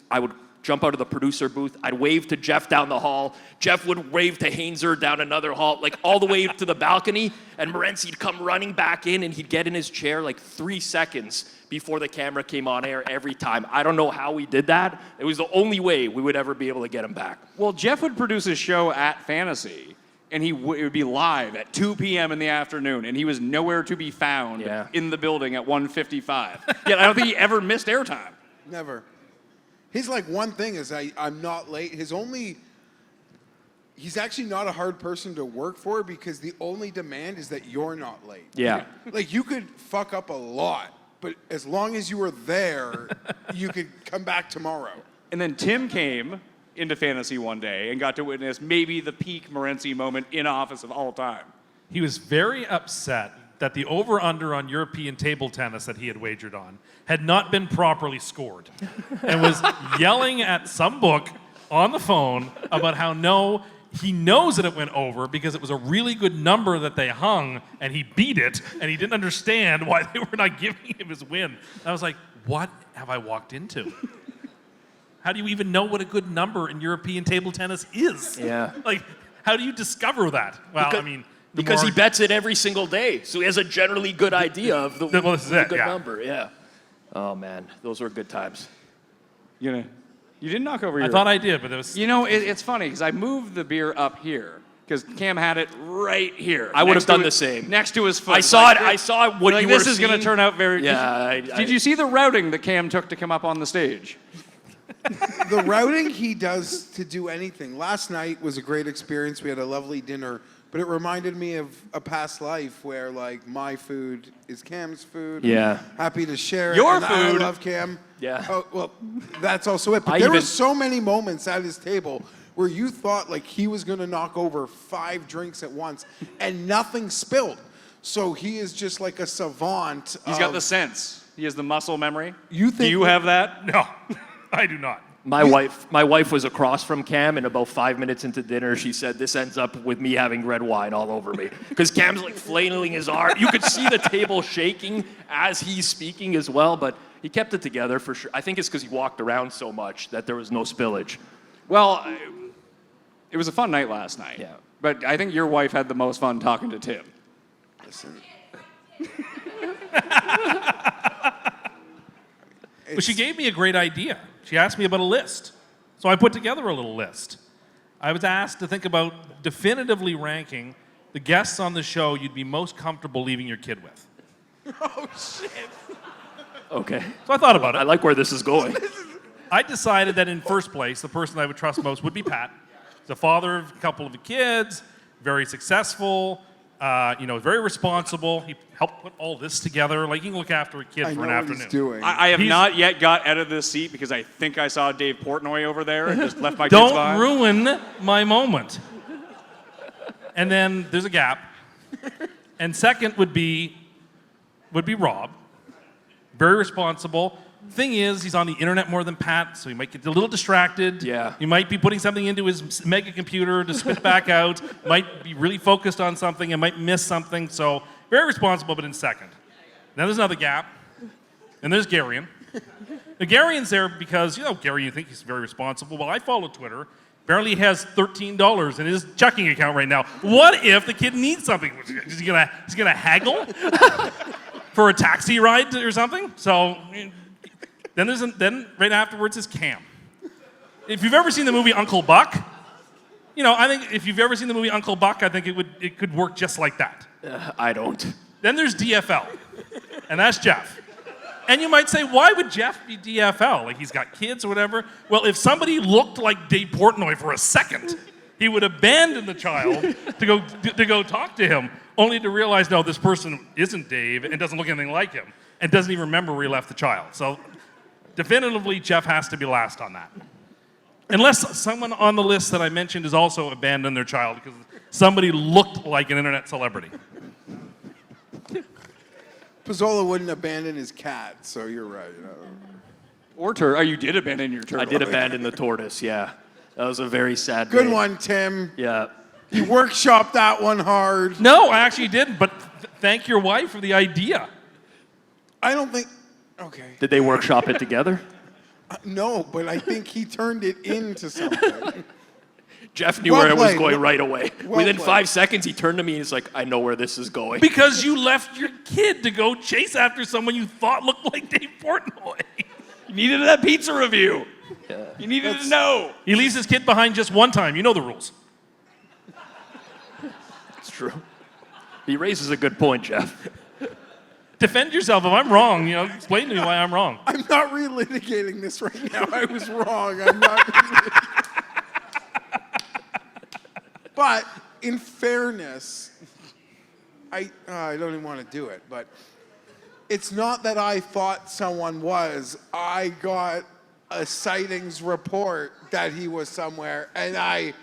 I would jump out of the producer booth. I'd wave to Geoff down the hall. Geoff would wave to Hainzer down another hall, all the way to the balcony. And Morency'd come running back in, and he'd get in his chair 3 seconds before the camera came on air every time. I don't know how we did that. It was the only way we would ever be able to get him back. Well, Geoff would produce his show at Fantasy, and it would be live at 2 p.m. in the afternoon, and he was nowhere to be found in the building at 1:55. Yet I don't think he ever missed airtime. Never. His one thing is I'm not late. He's actually not a hard person to work for because the only demand is that you're not late. Yeah. You could fuck up a lot, but as long as you were there, you could come back tomorrow. And then Tim came into Fantasy one day and got to witness maybe the peak Morency moment in office of all time. He was very upset that the over-under on European table tennis that he had wagered on had not been properly scored and was yelling at some book on the phone about how, no, he knows that it went over because it was a really good number that they hung, and he beat it, and he didn't understand why they were not giving him his win. I was like, what have I walked into? How do you even know what a good number in European table tennis is? Yeah. Like, how do you discover that? Well, Because- I mean, Because he bets it every single day, so he has a generally good idea of the Well, this is it, good yeah. number. Yeah. Oh man, those were good times. You didn't knock over I your... thought I did, but it was. You know, it's funny because I moved the beer up here because Cam had it right here. I would have next to done it- the same. Next to his foot. I saw it. I saw what Like, you this were is going to seeing. turn out very... Yeah. Did you see the routing that Cam took to come up on the stage? The routing he does to do anything. Last night was a great experience. We had a lovely dinner, but it reminded me of a past life where, like, my food is Cam's food. Yeah. Happy to share Your it. And food. I love Cam. Yeah. Oh, well, that's also it. But I there even- were so many moments at his table where you thought, like, he was going to knock over 5 drinks at once, and nothing spilled. So he is just like a savant. He's got the sense. He has the muscle memory. You Do think you have that? No, I do not. My wife was across from Cam, and about 5 minutes into dinner, she said, "This ends up with me having red wine all over me." Because Cam's like flailing his arm. You could see the table shaking as he's speaking as well, but he kept it together for sure. I think it's because he walked around so much that there was no spillage. Well, it was a fun night last night. Yeah. But I think your wife had the most fun talking to Tim. Listen. But she gave me a great idea. She asked me about a list. So I put together a little list. I was asked to think about definitively ranking the guests on the show you'd be most comfortable leaving your kid with. Oh, shit. Okay. So I thought about I it. like where this is going. I decided that in first place, the person I would trust most would be Pat. He's a father of a couple of kids, very successful, very responsible. He helped put all this together. Like, he can look after a kid I for know an what afternoon. he's doing. I have He's- not yet got out of this seat because I think I saw Dave Portnoy over there and just left my kids Don't behind. ruin my moment. And then there's a gap. And second would be Rob. Very responsible. Thing is, he's on the internet more than Pat, so he might get a little distracted. Yeah. He might be putting something into his mega computer to spit back out. Might be really focused on something and might miss something. So very responsible, but in second. Then there's another gap. And there's Garion. Now, Garion's there because, Gary, you think he's very responsible. Well, I follow Twitter. Apparently he has $13 in his checking account right now. What if the kid needs something? Is he gonna haggle for a taxi ride or something? So then right afterwards is Cam. If you've ever seen the movie Uncle Buck, I think if you've ever seen the movie Uncle Buck, I think it could work just like that. I don't. Then there's DFL, and that's Geoff. And you might say, why would Geoff be DFL? Like, he's got kids or whatever. Well, if somebody looked like Dave Portnoy for a second, he would abandon the child to go talk to him, only to realize, no, this person isn't Dave and doesn't look anything like him, and doesn't even remember where he left the child. So definitively, Geoff has to be last on that. Unless someone on the list that I mentioned has also abandoned their child because somebody looked like an internet celebrity. Pizzola wouldn't abandon his cat, so you're right. Or turtle. Oh, you did abandon your turtle. I did abandon the tortoise, yeah. That was a very sad Good day. one, Tim. Yeah. You workshopped that one hard. No, I actually didn't, but thank your wife for the idea. I don't think. Okay. Did they workshop it together? No, but I think he turned it into something. Jeff knew Well where it was played. going right away. Well Within played. 5 seconds, he turned to me and he's like, I know where this is going. Because you left your kid to go chase after someone you thought looked like Dave Portnoy. You needed that pizza review. Yeah. You needed to know. He leaves his kid behind just one time. You know the rules. It's true. He raises a good point, Jeff. Defend yourself. If I'm wrong, explain to me why I'm wrong. I'm not relitigating this right now. I was wrong. I'm not. But in fairness, I don't even want to do it, but it's not that I thought someone was. I got a sightings report that he was somewhere, and I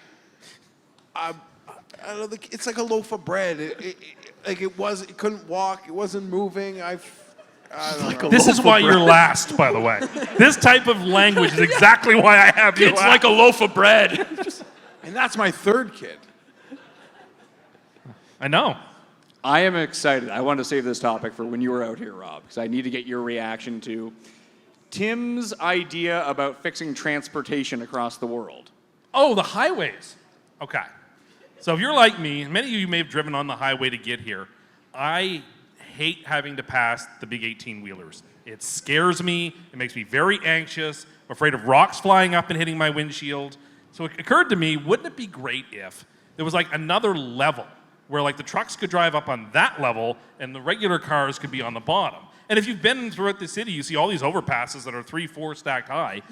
don't think it's like a loaf of bread. It couldn't walk. It wasn't moving. I don't know. This is why you're last, by the way. This type of language is exactly why I have you It's last. like a loaf of bread. And that's my third kid. I know. I am excited. I wanted to save this topic for when you were out here, Rob, because I need to get your reaction to Tim's idea about fixing transportation across the world. Oh, the highways. Okay. So if you're like me, and many of you may have driven on the highway to get here, I hate having to pass the big 18-wheelers. It scares me. It makes me very anxious. I'm afraid of rocks flying up and hitting my windshield. So it occurred to me, wouldn't it be great if there was like another level where like the trucks could drive up on that level and the regular cars could be on the bottom? And if you've been throughout the city, you see all these overpasses that are 3, 4 stacked high.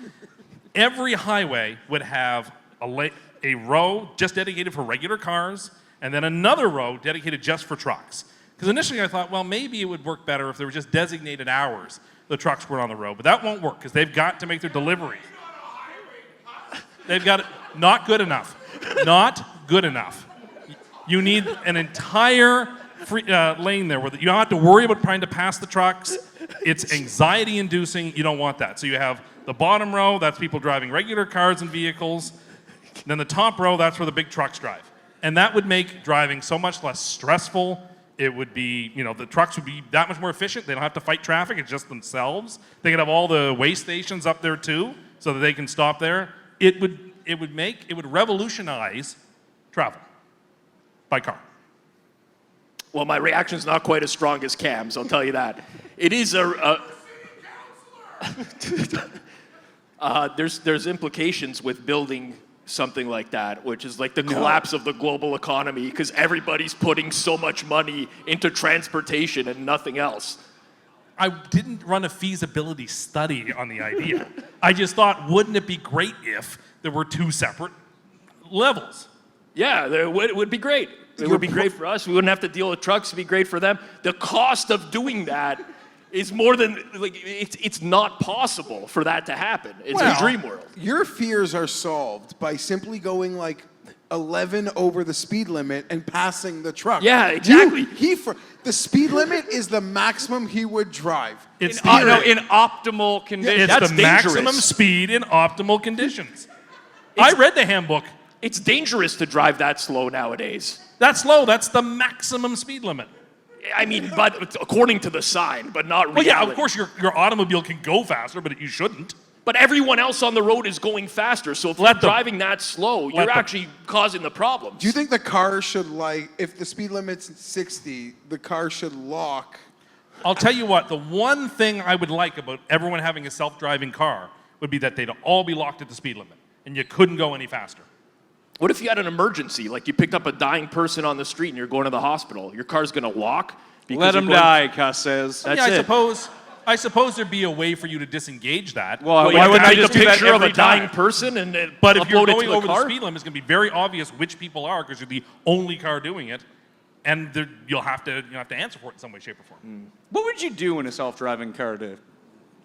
Every highway would have a row just dedicated for regular cars, and then another row dedicated just for trucks. Because initially I thought, well, maybe it would work better if there were just designated hours the trucks were on the road. But that won't work, because they've got to make their deliveries. They've got it. Not good enough. Not good enough. You need an entire lane there where you don't have to worry about trying to pass the trucks. It's anxiety-inducing. You don't want that. So you have the bottom row, that's people driving regular cars and vehicles. Then the top row, that's where the big trucks drive. And that would make driving so much less stressful. It would be, the trucks would be that much more efficient. They don't have to fight traffic. It's just themselves. They could have all the weigh stations up there too, so that they can stop there. It would revolutionize travel by car. Well, my reaction's not quite as strong as Cam's, I'll tell you that. It is there's implications with building something like that, which is like the collapse of the global economy, because everybody's putting so much money into transportation and nothing else. I didn't run a feasibility study on the idea. I just thought, wouldn't it be great if there were 2 separate levels? Yeah, it would be great. It would be great for us. We wouldn't have to deal with trucks. It'd be great for them. The cost of doing that is more than, it's not possible for that to happen. It's a dream world. Your fears are solved by simply going like 11 over the speed limit and passing the truck. Yeah, exactly. The speed limit is the maximum he would drive. It's in optimal conditions. It's That's the dangerous. maximum speed in optimal conditions. I read the handbook. It's dangerous to drive that slow nowadays. That's slow. That's the maximum speed limit. I mean, but according to the sign, but not reality. Well, yeah, of course your automobile can go faster, but you shouldn't. But everyone else on the road is going faster, so if you're driving that slow, you're actually causing the problems. Do you think the car should, if the speed limit's 60, the car should lock? I'll tell you what, the one thing I would like about everyone having a self-driving car would be that they'd all be locked at the speed limit, and you couldn't go any faster. What if you had an emergency, like you picked up a dying person on the street and you're going to the hospital? Your car's going to lock? Let him die, CUST says. That's it. I suppose there'd be a way for you to disengage that. Well, why wouldn't I I just just take do a that picture of a every dying time? person and then But if you're upload it going to the over car? the speed limit, it's going to be very obvious which people are, because you're the only car doing it, and you'll have to answer for it in some way, shape, or form. What would you do in a self-driving car to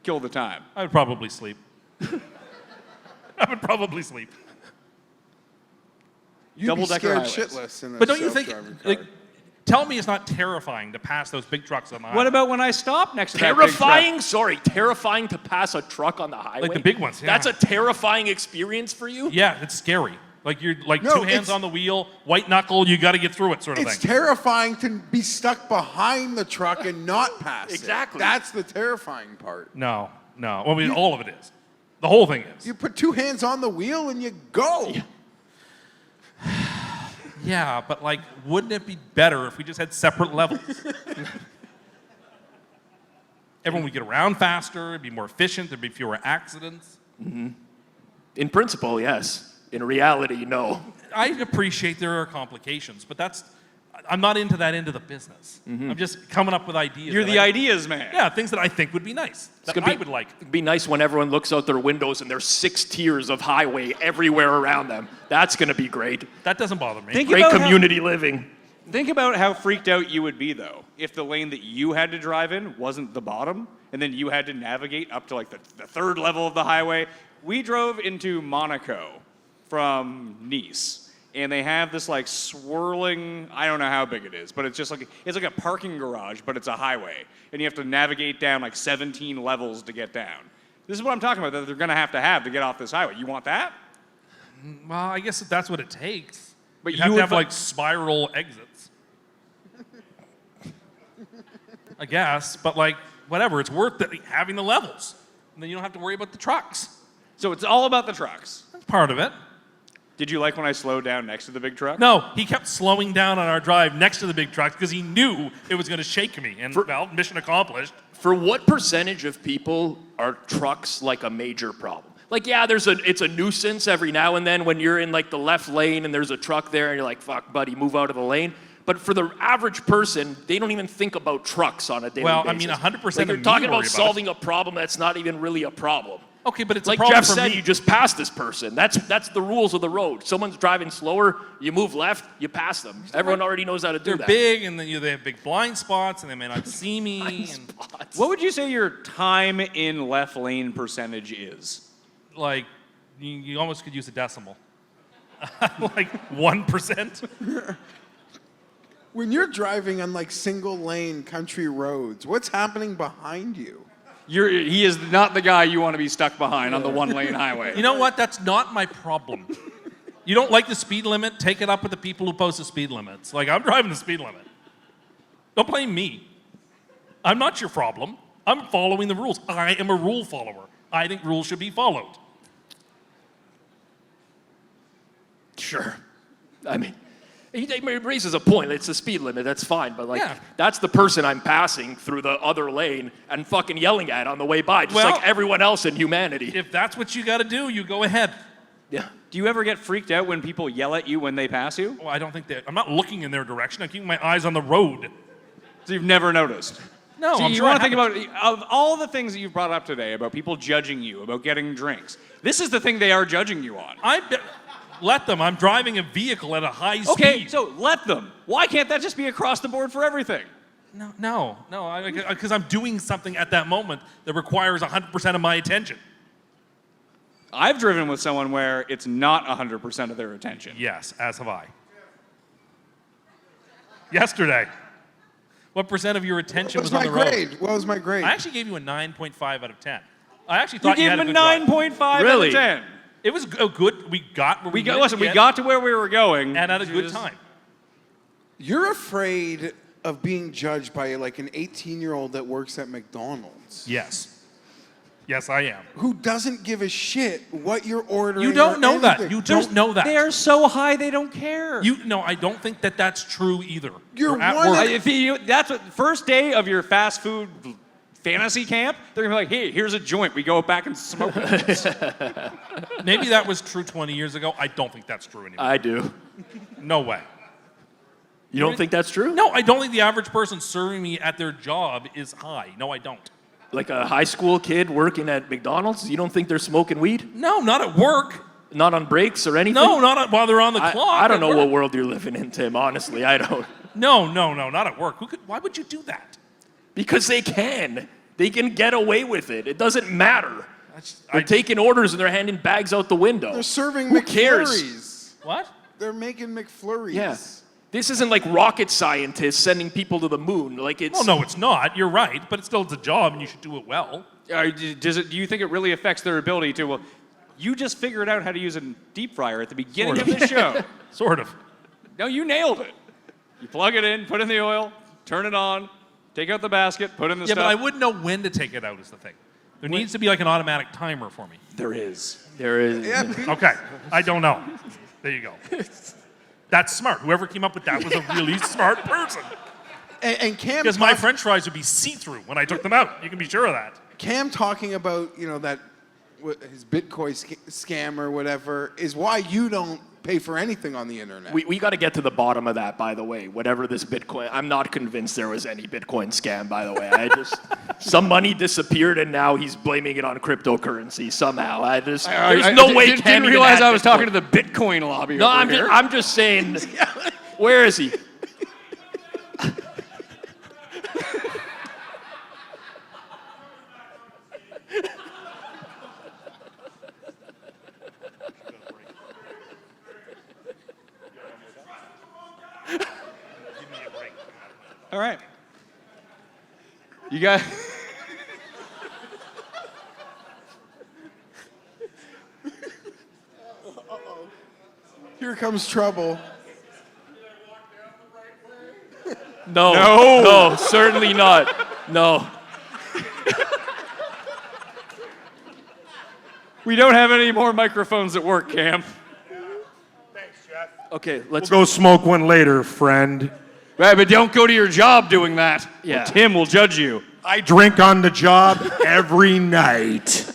kill the time? I would probably sleep. I would probably sleep. You'd Double-decker be scared highways. shitless in a But don't you think? self-driving car. Tell me it's not terrifying to pass those big trucks on the highway. What about when I stop next to that big truck? Terrifying to pass a truck on the highway? Like the big ones, yeah. That's a terrifying experience for you? Yeah, it's scary. Like you're No, 2 hands on the wheel, white knuckle, you got to get through it, sort of It's thing. terrifying to be stuck behind the truck and not pass it. Exactly. That's the terrifying part. No. I mean, all of it is. The whole thing is. You put 2 hands on the wheel and you go. Yeah, but wouldn't it be better if we just had separate levels? Everyone would get around faster, it'd be more efficient, there'd be fewer accidents. In principle, yes. In reality, no. I appreciate there are complications, but I'm not into that end of the business. I'm just coming up with ideas. You're the ideas man. Yeah, things that I think would be nice, that I would like. It'd be nice when everyone looks out their windows and there's 6 tiers of highway everywhere around them. That's going to be great. That doesn't bother me. Think Great about community living. Think about how freaked out you would be, though, if the lane that you had to drive in wasn't the bottom, and then you had to navigate up to the 3rd level of the highway. We drove into Monaco from Nice. And they have this swirling, I don't know how big it is, but it's just it's like a parking garage, but it's a highway. And you have to navigate down 17 levels to get down. This is what I'm talking about, that they're gonna have to get off this highway. You want that? Well, I guess that's what it takes. But you you have to would have fu- like spiral exits. I guess, but like whatever, it's worth it having the levels. And then you don't have to worry about the trucks. So it's all about the trucks. That's part of it. Did you like when I slowed down next to the big truck? No, he kept slowing down on our drive next to the big trucks because he knew it was going to shake me. And well, mission accomplished. For what percentage of people are trucks like a major problem? Like, yeah, it's a nuisance every now and then when you're in like the left lane and there's a truck there and you're like, fuck, buddy, move out of the lane. But for the average person, they don't even think about trucks on a daily basis. Well, I mean, 100% like, you're of me talking worry about about solving a problem that's not even really a problem. Okay, but it's Like a problem Geoff for said, me. you just pass this person. That's the rules of the road. Someone's driving slower, you move left, you pass them. Everyone already knows how to do They're that. big, and then they have big blind spots, and they may not see me. And What would you say your time in left lane percentage is? like, you almost could use a decimal. Like 1%. When you're driving on like single lane country roads, what's happening behind you? He is not the guy you want to be stuck behind on the one-lane highway. You know what? That's not my problem. You don't like the speed limit? Take it up with the people who post the speed limits. Like, I'm driving the speed limit. Don't blame me. I'm not your problem. I'm following the rules. I am a rule follower. I think rules should be followed. Sure. I mean, he raises a point. It's the speed limit. That's fine. But, like, Yeah. that's the person I'm passing through the other lane and fucking yelling at on the way by, just Well, like everyone else in humanity. If that's what you got to do, you go ahead. Yeah. Do you ever get freaked out when people yell at you when they pass you? Well, I don't think that. I'm not looking in their direction. I'm keeping my eyes on the road. So you've never noticed? No, So I'm you sure want I to think haven't. about, of all the things that you've brought up today, about people judging you, about getting drinks, this is the thing they are judging you on. Let them. I'm driving a vehicle at a high Okay, speed. so let them. Why can't that just be across the board for everything? No, because I'm doing something at that moment that requires 100% of my attention. I've driven with someone where it's not 100% of their attention. Yes, as have I. Yesterday. What percent of your attention What was was on my the road? grade? What was my grade? I actually gave you a 9.5 out of 10. I actually You thought you, gave had him a a good drive. 9.5 out Really? of 10. It was good. We got where we needed Listen, to we get got to where we were going. and had a It good was- time. You're afraid of being judged by like an 18-year-old that works at McDonald's. Yes. Yes, I am. Who doesn't give a shit what you're ordering. You don't or know that. anything. You don't know that. They are so high they don't care. No, I don't think that that's true either. You're at one work. of- If that's what first day of your fast food fantasy camp, they're gonna be like, "Hey, here's a joint. We go back and smoke it." Maybe that was true 20 years ago. I don't think that's true anymore. I do. No way. You don't think that's true? No, I don't think the average person serving me at their job is high. No, I don't. Like a high school kid working at McDonald's? You don't think they're smoking weed? No, not at work. Not on breaks or anything? No, while they're on the I, clock. I don't at know work. what world you're living in, Tim. Honestly, I don't. No, not at work. Why would you do that? Because they can. They can get away with it. It doesn't matter. They're I- taking orders and they're handing bags out the window. They're serving Who cares? McFlurries. What? They're making McFlurries. Yeah. This isn't like rocket scientists sending people to the moon. Like it's. Well, no, it's not. You're right, but it's still a job, and you should do it well. Do you think it really affects their ability to? Well, you just figured out how to use a deep fryer at the beginning Sort of the show. Sort of. No, you nailed it. You plug it in, put in the oil, turn it on, take out the basket, put in the Yeah, stuff. but I wouldn't know when to take it out. Is the thing. There needs to be like an automatic timer for me. There is. There is. Yeah, Okay, I don't know. There you go. That's smart. Whoever came up with that was a really smart person. and Cam. Because my French fries would be see-through when I took them out. You can be sure of that. Cam talking about that his Bitcoin scam or whatever is why you don't pay for anything on the internet. We got to get to the bottom of that, by the way. Whatever this Bitcoin, I'm not convinced there was any Bitcoin scam, by the way. Some money disappeared and now he's blaming it on cryptocurrency somehow. There's no way. Didn't realize I was talking to the Bitcoin lobby. No, over here. I'm just saying. Where is he? All right. You got. Here comes trouble. No. No. No, certainly not. No. We don't have any more microphones at work, Cam. Okay, let's Go smoke one later, friend. Right, but don't go to your job doing that. Yeah. Or Tim will judge you. I drink on the job every night.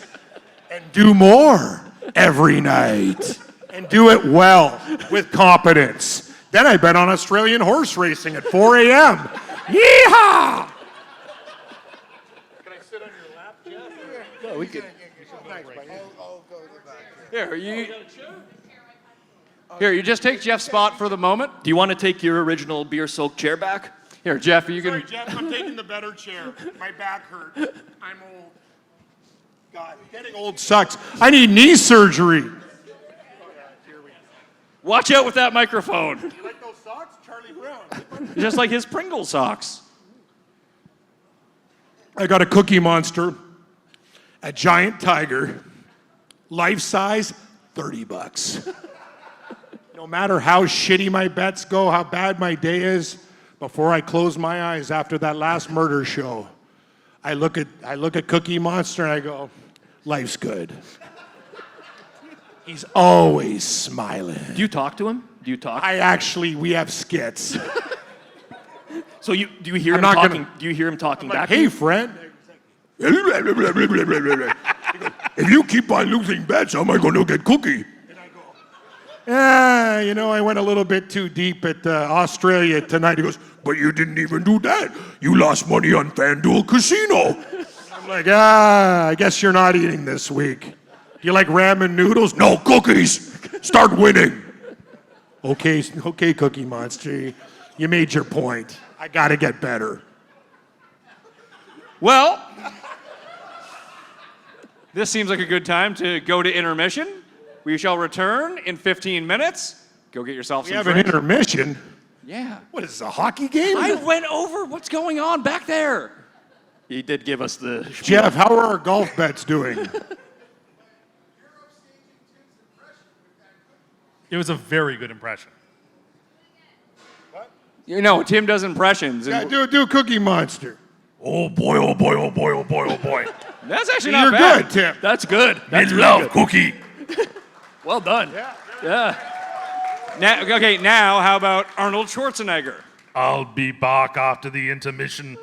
And do more every night. And do it well, with competence. Then I bet on Australian horse racing at 4 a.m. Yeehaw! Can I sit on your lap, Geoff? No, we could. Here, you just take Jeff's spot for the moment. Do you want to take your original beer-soaked chair back? Here, Jeff, you can. Sorry, Geoff, I'm taking the better chair. My back hurts. I'm old. God, getting old sucks. I need knee surgery. Watch out with that microphone. You like those socks? Charlie Brown. Just like his Pringle socks. I got a Cookie Monster, a giant tiger, life size, $30. No matter how shitty my bets go, how bad my day is, before I close my eyes after that last murder show, I look at Cookie Monster and I go, life's good. He's always smiling. Do you talk to him? Do you talk? We have skits. So do you hear I'm him not talking? gonna- Do you hear him talking Like, back? hey, friend. If you keep on losing bets, how am I going to get Cookie? I went a little bit too deep at Australia tonight. He goes, but you didn't even do that. You lost money on FanDuel Casino. I'm like, I guess you're not eating this week. Do you like ramen noodles? No, cookies. Start winning. Okay, Cookie Monster. You made your point. I got to get better. Well, this seems like a good time to go to intermission. We shall return in 15 minutes. Go get yourself We some have an drinks. intermission. Yeah. What is this, a hockey game? I went over what's going on back there. He did give us the. Geoff, how are our golf bets doing? It was a very good impression. You know, Tim does impressions. Yeah, And do Cookie Monster. Oh boy, oh boy, oh boy, oh boy, oh boy. that's actually not You're bad. good, Tim. That's good. That's Me really love good. Cookie. Well done. Yeah. Now, how about Arnold Schwarzenegger? I'll be back after the intermission.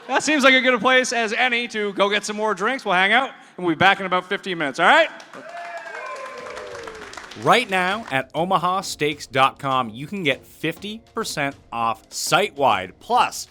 That seems like a good place as any to go get some more drinks. We'll hang out, and we'll be back in about 15 minutes, all right? Right now at omahasteaks.com, you can get 50% off site-wide. Plus,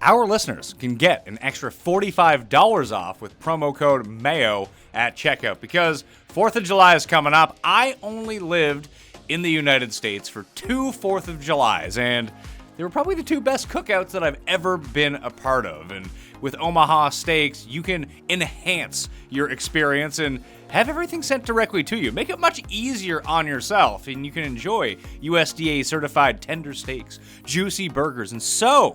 our listeners can get an extra $45 off with promo code MAYO at checkout. Because 4th of July is coming up, I only lived in the United States for 2 4th of Julys, and they were probably the 2 best cookouts that I've ever been a part of. And with Omaha Steaks, you can enhance your experience and have everything sent directly to you. Make it much easier on yourself, and you can enjoy USDA certified tender steaks, juicy burgers, and so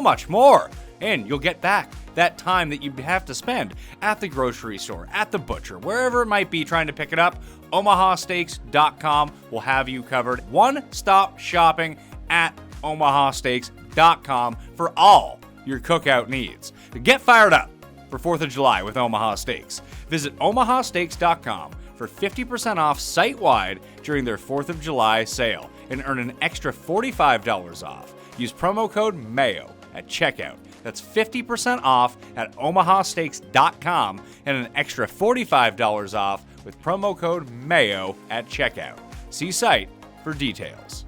much more. And you'll get back that time that you'd have to spend at the grocery store, at the butcher, wherever it might be trying to pick it up. omahasteaks.com will have you covered. One-stop shopping at omahasteaks.com for all your cookout needs. Get fired up for 4th of July with Omaha Steaks. Visit omahasteaks.com for 50% off site-wide during their 4th of July sale and earn an extra $45 off. Use promo code MAYO at checkout. That's 50% off at omahasteaks.com and an extra $45 off with promo code MAYO at checkout. See site for details.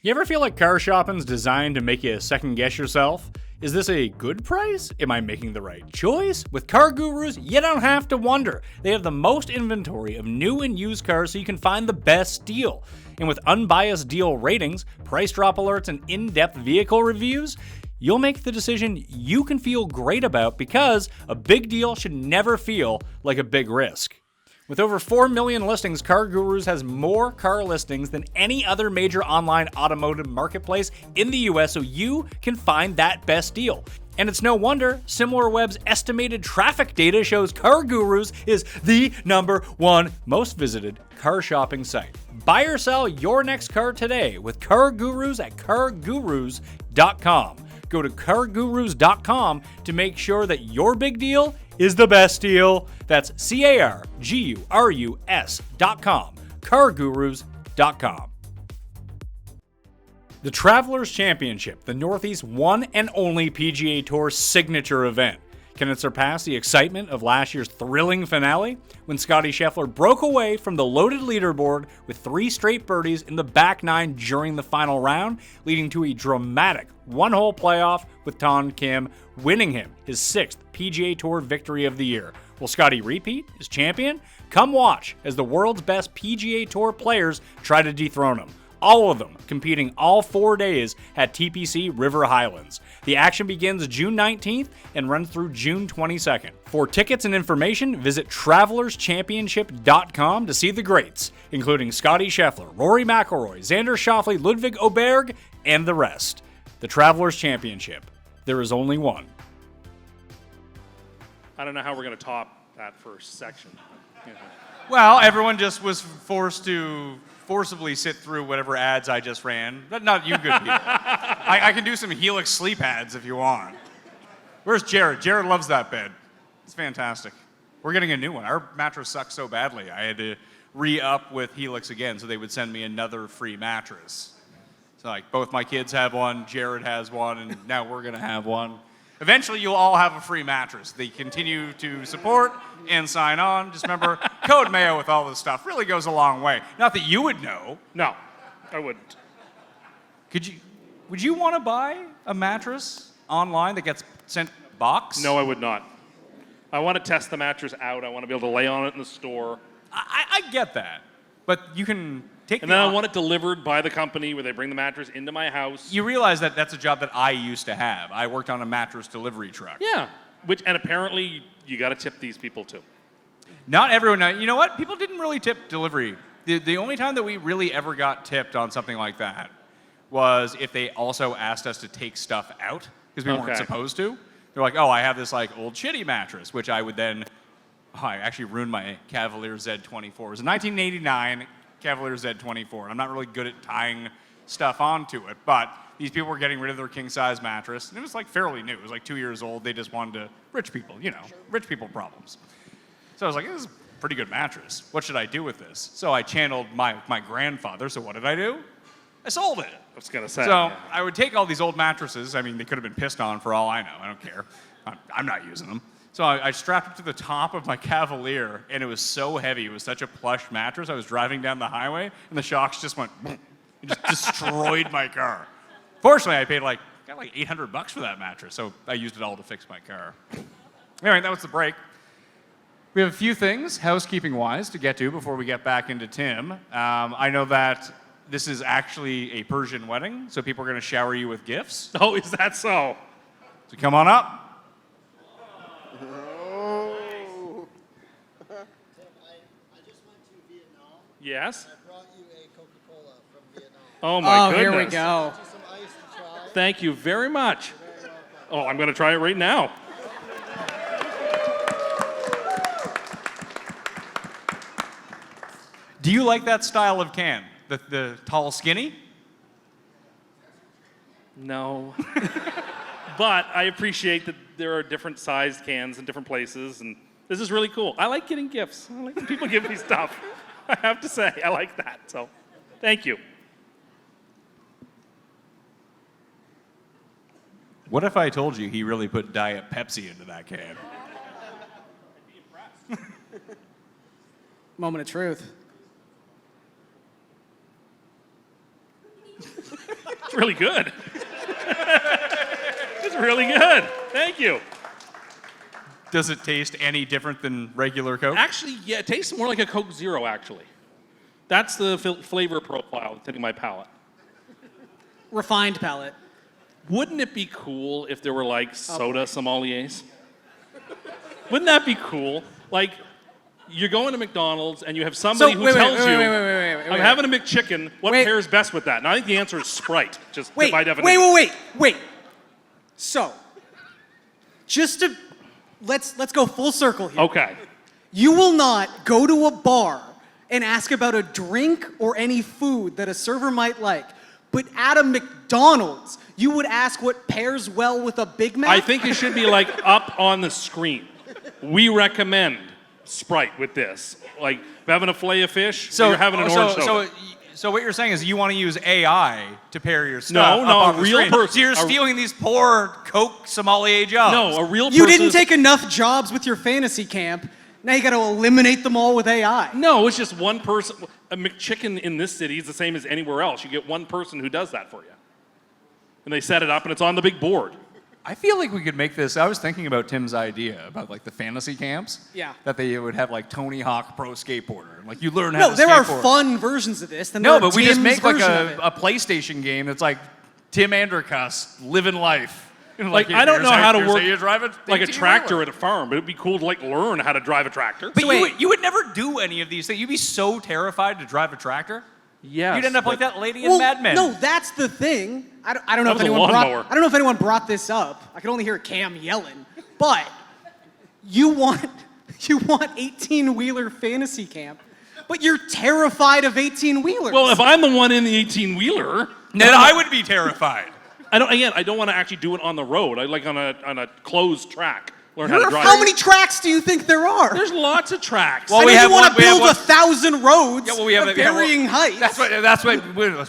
You ever feel like car shopping's designed to make you second guess yourself? Is this a good price? Am I making the right choice? With CarGurus, you don't have to wonder. They have the most inventory of new and used cars so you can find the best deal. And with unbiased deal ratings, price drop alerts, and in-depth vehicle reviews, you'll make the decision you can feel great about because a big deal should never feel like a big risk. With over 4 million listings, CarGurus has more car listings than any other major online automotive marketplace in the US, so you can find that best deal. And it's no wonder SimilarWeb's estimated traffic data shows CarGurus is the #1 most visited car shopping site. Buy or sell your next car today with CarGurus at CarGurus.com. Go to CarGurus.com to make sure that your big deal is the best deal. That's CarGurus.com. CarGurus.com. The Travelers Championship, the Northeast's one and only PGA Tour signature event. Can it surpass the excitement of last year's thrilling finale when Scottie Scheffler broke away from the loaded leaderboard with 3 straight birdies in the back 9 during the final round, leading to a dramatic one-hole playoff with Tom Kim winning him his 6th PGA Tour victory of the year. Will Scottie repeat as champion? Come watch as the world's best PGA Tour players try to dethrone him. All of them competing all 4 days at TPC River Highlands. The action begins June 19th and runs through June 22nd. For tickets and information, visit TravelersChampionship.com to see the greats, including Scottie Scheffler, Rory McIlroy, Xander Schauffele, Ludwig Oberg, and the rest. The Travelers Championship. There is only one. I don't know how we're going to top that first section. Well, everyone just was forced to forcibly sit through whatever ads I just ran. Not you good people. I can do some Helix sleep ads if you want. Where's Jared? Jared loves that bed. It's fantastic. We're getting a new one. Our mattress sucks so badly, I had to re-up with Helix again so they would send me another free mattress. So like both my kids have one, Jared has one, and now we're going to have one. Eventually, you'll all have a free mattress. They continue to support and sign on. Just remember, code Mayo with all this stuff really goes a long way. Not that you would know. No, I wouldn't. Would you want to buy a mattress online that gets sent in a box? No, I would not. I want to test the mattress out. I want to be able to lay on it in the store. I get that. But you can take And then I want it delivered by the company where they bring the mattress into my house. You realize that that's a job that I used to have. I worked on a mattress delivery truck. Yeah. And apparently you got to tip these people too. Not everyone. You know what? People didn't really tip delivery. The only time that we really ever got tipped on something like that was if they also asked us to take stuff out because we weren't supposed to. They're like, oh, I have this like old shitty mattress, which I would then. Oh, I actually ruined my Cavalier Z24. It was a 1989 Cavalier Z24, and I'm not really good at tying stuff onto it, but these people were getting rid of their king-size mattress, and it was like fairly new. It was like 2 years old. They just wanted to, rich people, rich people problems. So I was like, this is a pretty good mattress. What should I do with this? So I channeled my grandfather, so what did I do? I sold it. I was going to say. So I would take all these old mattresses. I mean, they could have been pissed on for all I know. I don't care. I'm not using them. So I strapped it to the top of my Cavalier, and it was so heavy. It was such a plush mattress. I was driving down the highway, and the shocks just went, boom, and just destroyed my car. Fortunately, I paid got like $800 for that mattress, so I used it all to fix my car. Anyway, that was the break. We have a few things, housekeeping-wise, to get to before we get back into Tim. I know that this is actually a Persian wedding, so people are going to shower you with gifts. Oh, is that so? So come on up. Yes? I brought you a Coca-Cola from Vietnam. Oh my goodness. Here we go. Some ice to try. Thank you very much. Oh, I'm going to try it right now. Do you like that style of can? The tall, skinny? No. But I appreciate that there are different sized cans in different places, and this is really cool. I like getting gifts. I like when people give me stuff. I have to say, I like that. So, thank you. What if I told you he really put Diet Pepsi into that can? I'd be impressed. Moment of truth. It's really good. It's really good. Thank you. Does it taste any different than regular Coke? Actually, yeah, it tastes more like a Coke Zero, actually. That's the flavor profile that's hitting my palate. Refined palate. Wouldn't it be cool if there were like soda sommeliers? Wouldn't that be cool? Like, you're going to McDonald's and you have somebody who tells you, I'm having a McChicken, what pairs best with that? And I think the answer is Sprite, just by definition. Wait. So, just to, let's go full circle here. Okay. You will not go to a bar and ask about a drink or any food that a server might like, but at a McDonald's, you would ask what pairs well with a Big Mac? I think it should be like up on the screen. We recommend Sprite with this. Like, if you're having a fillet of fish, you're having an orange soda. So what you're saying is you want to use AI to pair your stuff. No, up on a the real screen. person. So you're stealing these poor Coke sommelier jobs. No, a real person. You didn't take enough jobs with your fantasy camp. Now you got to eliminate them all with AI. No, it's just one person. A McChicken in this city is the same as anywhere else. You get one person who does that for you. And they set it up and it's on the big board. I feel like we could make this. I was thinking about Tim's idea about like the fantasy camps. Yeah. That they would have like Tony Hawk Pro Skateboarder. And, like you learn how to No, there skateboard. are fun versions of this. No, but we just Tim's make like version of it. a PlayStation game that's like Tim Andercust living life. Like, I don't know how to work you drive it like a tractor at a farm, but it'd be cool to like learn how to drive a tractor. But you would never do any of these things. You'd be so terrified to drive a tractor. Yes, You'd end up like that lady in Mad Men. No, that's the thing. I don't know That if was a anyone lawnmower. I don't know if anyone brought this up. I could only hear Cam yelling. But you want 18-wheeler fantasy camp, but you're terrified of 18-wheelers. Well, if I'm the one in the 18-wheeler, then I would be terrified. I don't want to actually do it on the road. I like on a closed track. Learn how to drive. How many tracks do you think there are? There's lots of tracks. Well, I we mean, have you want to one- we have build one- 1,000 roads of yeah, varying heights. That's what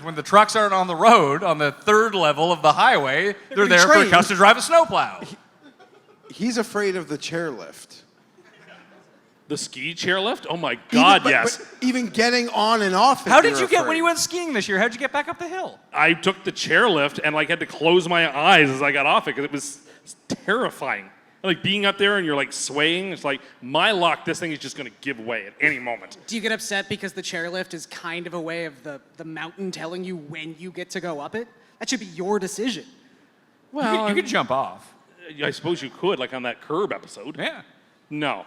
when the trucks aren't on the road on the third level of the highway, they're there for trained. us to drive a snowplow. He's afraid of the chairlift. The ski chairlift? Oh my God, yes. But even getting on and off. How did you get when you went skiing this year? How'd you get back up the hill? I took the chairlift and like had to close my eyes as I got off it because it was terrifying. Like being up there and you're like swaying, it's like my luck, this thing is just gonna give way at any moment. Do you get upset because the chairlift is kind of a way of the mountain telling you when you get to go up it? That should be your decision. Well, you could jump off. I suppose you could, like on that curb episode. Yeah. No,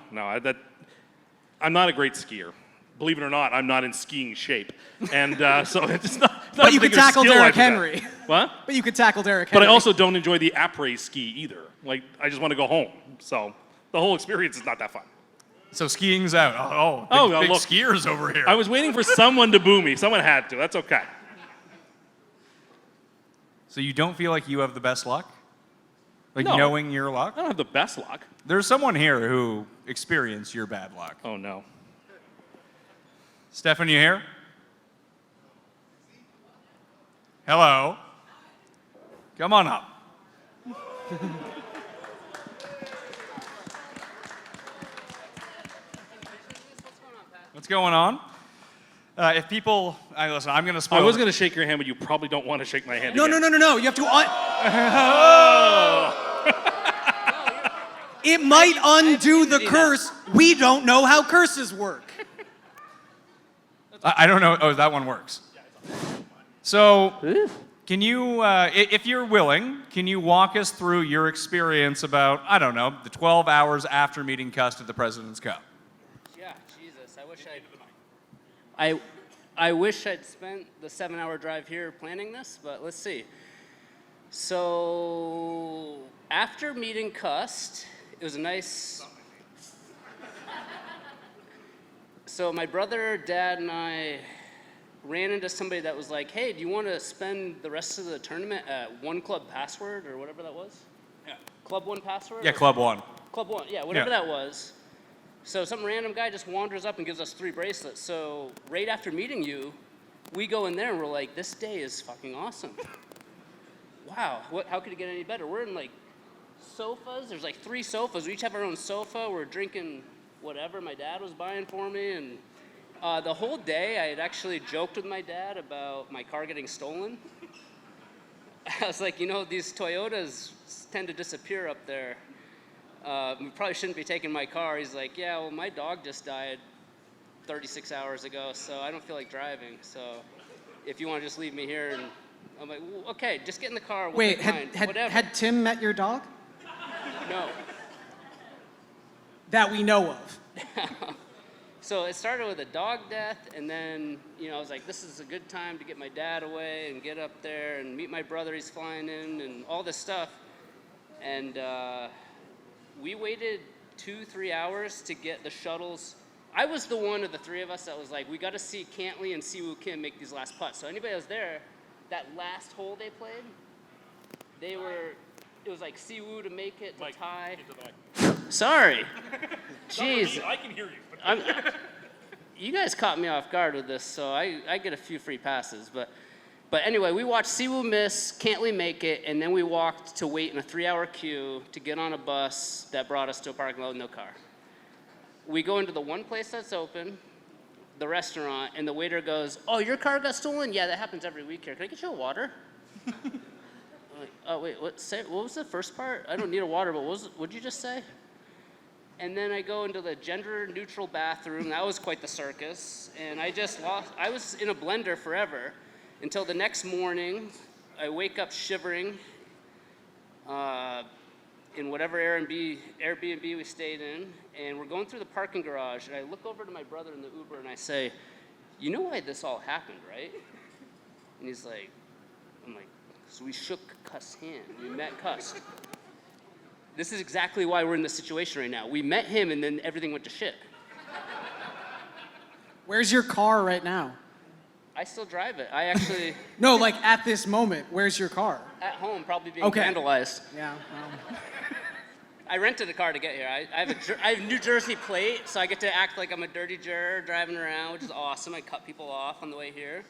I'm not a great skier. Believe it or not, I'm not in skiing shape. And so it's not But you a could particular tackle skill Derrick I possess. Henry. What? But you could tackle Derrick But Henry. I also don't enjoy the après ski either. Like, I just want to go home. So the whole experience is not that fun. So skiing's out. Big look. skiers over here. I was waiting for someone to boo me. Someone had to. That's okay. So you don't feel like you have the best luck? Like No. knowing your luck? I don't have the best luck. There's someone here who experienced your bad luck. Oh, no. Stefan, you here? Hello? Come on up. What's going on? If people, listen, I'm going to spoil. I was going to shake your hand, but you probably don't want to shake my hand No. again. You have to. It might undo the curse. We don't know how curses work. I don't know. Oh, that one works. So, can you, if you're willing, can you walk us through your experience about, I don't know, the 12 hours after meeting CUST at the President's Cup? Yeah, Jesus, I wish I'd spent the 7-hour drive here planning this, but let's see. So, after meeting CUST, it was a nice... So my brother, dad, and I ran into somebody that was like, hey, do you want to spend the rest of the tournament at One Club Password or whatever that was? Yeah. Club One Password? Yeah, Club One. Club One, yeah, whatever that was. So some random guy just wanders up and gives us 3 bracelets. So right after meeting you, we go in there and we're like, this day is fucking awesome. Wow, how could it get any better? We're in like sofas. There's like 3 sofas. We each have our own sofa. We're drinking whatever my dad was buying for me. And the whole day I had actually joked with my dad about my car getting stolen. I was like, these Toyotas tend to disappear up there. We probably shouldn't be taking my car. He's like, yeah, well, my dog just died 36 hours ago, so I don't feel like driving. So if you want to just leave me here, and I'm like, well, okay, just get in the car. We'll Wait, take mine, whatever. had Tim met your dog? No. That we know of. So it started with a dog death, and then, I was like, this is a good time to get my dad away and get up there and meet my brother. He's flying in and all this stuff. And we waited 2-3 hours to get the shuttles. I was the one of the three of us that was like, we got to see Cantley and Siwoo Kim make these last putts. So anybody that was there, that last hole they played, it was like Siwoo to make it, to tie. Sorry. Jeez. I can hear you. You guys caught me off guard with this, so I get a few free passes. But anyway, we watched Siwoo miss, Cantley make it, and then we walked to wait in a 3-hour queue to get on a bus that brought us to a parking lot with no car. We go into the one place that's open, the restaurant, and the waiter goes, "Oh, your car got stolen? Yeah, that happens every week here. Can I get you a water?" I'm like, "Oh, wait, what was the first part? I don't need a water, but what'd you just say?" And then I go into the gender-neutral bathroom. That was quite the circus. And I was in a blender forever until the next morning. I wake up shivering in whatever Airbnb we stayed in. And we're going through the parking garage. And I look over to my brother in the Uber and I say, "You know why this all happened, right?" And he's like, I'm like, "So we shook CUST's hand. We met CUST. This is exactly why we're in this situation right now. We met him, and then everything went to shit." Where's your car right now? I still drive it. I actually... No, like at this moment, where's your car? At home, probably being vandalized. Yeah. I rented a car to get here. I have a New Jersey plate, so I get to act like I'm a dirty juror driving around, which is awesome. I cut people off on the way here.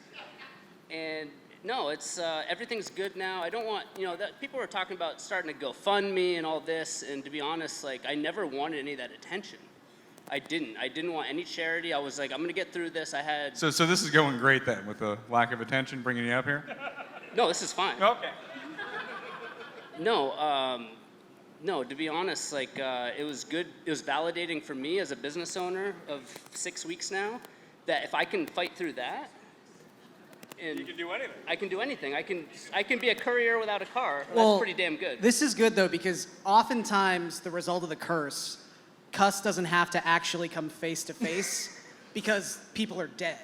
And no, it's everything's good now. I don't want, that people were talking about starting to GoFundMe and all this, and to be honest, like, I never wanted any of that attention. I didn't want any charity. I was like, I'm gonna get through this. I had... So this is going great then, with the lack of attention bringing you up here? No, this is fine. Okay. No, to be honest, like, it was good. It was validating for me as a business owner of 6 weeks now, that if I can fight through that, and you can do anything. I can do anything. I can be a courier without a car. Well, that's pretty damn good. This is good though, because oftentimes the result of the curse, CUST doesn't have to actually come face to face because people are dead.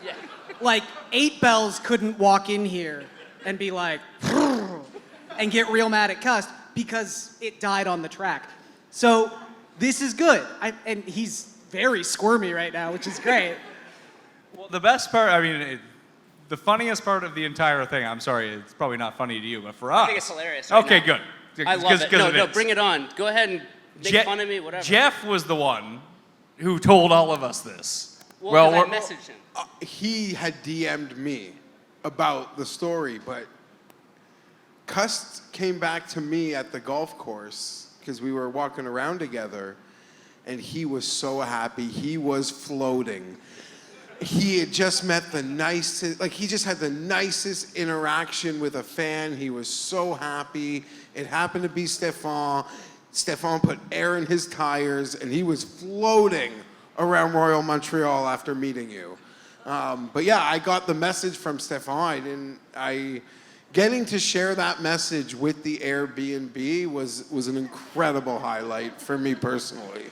Yeah. Like 8 Bells couldn't walk in here and be like, and get real mad at CUST because it died on the track. So this is good. And he's very squirmy right now, which is great. Well, the best part, the funniest part of the entire thing, I'm sorry, it's probably not funny to you, but for us... I think it's hilarious right Okay, now. good. I love it. No, bring it on. Go ahead and make fun of me, whatever. Jeff was the one who told all of us this. Well, I messaged him. He had DM'd me about the story, but CUST came back to me at the golf course because we were walking around together, and he was so happy. He was floating. He had just met the nicest, he just had the nicest interaction with a fan. He was so happy. It happened to be Stefan. Stefan put air in his tires, and he was floating around Royal Montreal after meeting you. But yeah, I got the message from Stefan, and getting to share that message with the Airbnb was an incredible highlight for me personally.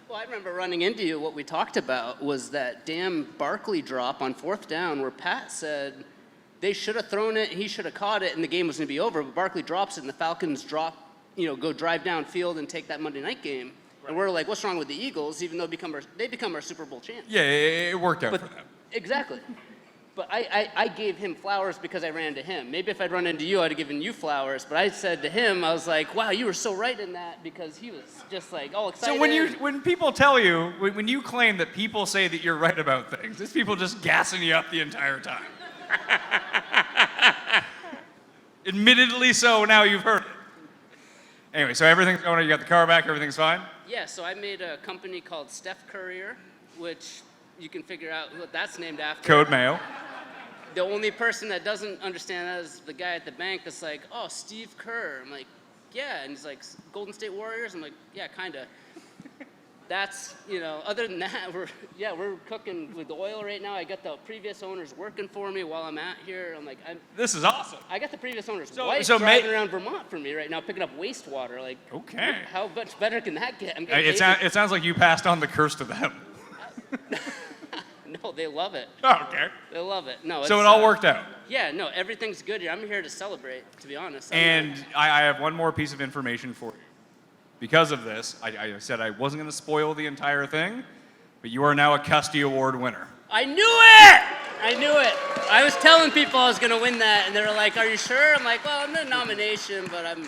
Well, I remember running into you. What we talked about was that damn Barkley drop on 4th down where Pat said they should have thrown it, he should have caught it, and the game was going to be over. But Barkley drops it, and the Falcons go drive downfield and take that Monday night game. Right. And we're like, what's wrong with the Eagles, even though they become our Super Bowl champs? Yeah, it worked out for them. Exactly. But I gave him flowers because I ran into him. Maybe if I'd run into you, I'd have given you flowers. But I said to him, I was like, wow, you were so right in that, because he was just like all excited. So when people tell you, when you claim that people say that you're right about things, it's people just gassing you up the entire time. Admittedly so, now you've heard it. Anyway, so everything's going, you got the car back, everything's fine? Yeah, so I made a company called Steph Courier, which you can figure out what that's named after. Code Mayo. The only person that doesn't understand that is the guy at the bank that's like, oh, Steve Kerr. I'm like, yeah. And he's like, Golden State Warriors? I'm like, yeah, kind of. that's, you know, other than that, we're cooking with oil right now. I got the previous owners working for me while I'm out here. I'm like, This is awesome. I got the previous owner's So- wife so driving around Vermont for me right now, picking up wastewater. Like, Okay. how much better can that get? I'm getting It sounds like you passed on the curse to them. No, they love it. Oh, okay. They love it. No, So it's, it all worked out. Yeah, no, everything's good here. I'm here to celebrate, to be honest. And I have one more piece of information for you. Because of this, I said I wasn't going to spoil the entire thing, but you are now a CUST Award winner. I knew it! I knew it. I was telling people I was going to win that, and they were like, are you sure? I'm like, well, I'm in a nomination, but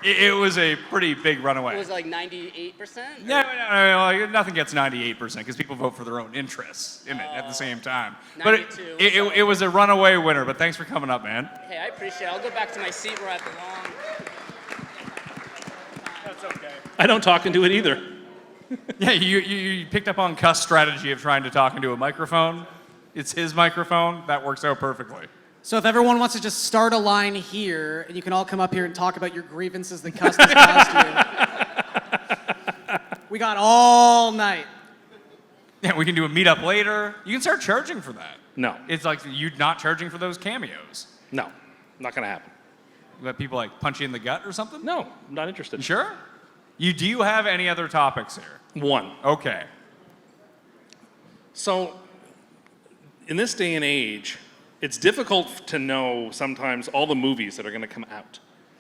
It was a pretty big runaway. it was like 98%? No, nothing gets 98% because people vote for their own interests in it at the same time. But 92, it was a runaway winner, but thanks for coming up, man. Hey, I appreciate it. I'll go back to my seat where I belong. That's okay. I don't talk into it either. Yeah, you picked up on CUST strategy of trying to talk into a microphone. It's his microphone. That works out perfectly. So if everyone wants to just start a line here, and you can all come up here and talk about your grievances that CUST has caused you. We got all night. Yeah, we can do a meetup later. You can start charging for that. No. It's like you not charging for those cameos. No, not going to happen. You let people like punch you in the gut or something? No, I'm not interested. You sure? Do you have any other topics here? One. Okay. So, in this day and age, it's difficult to know sometimes all the movies that are going to come out.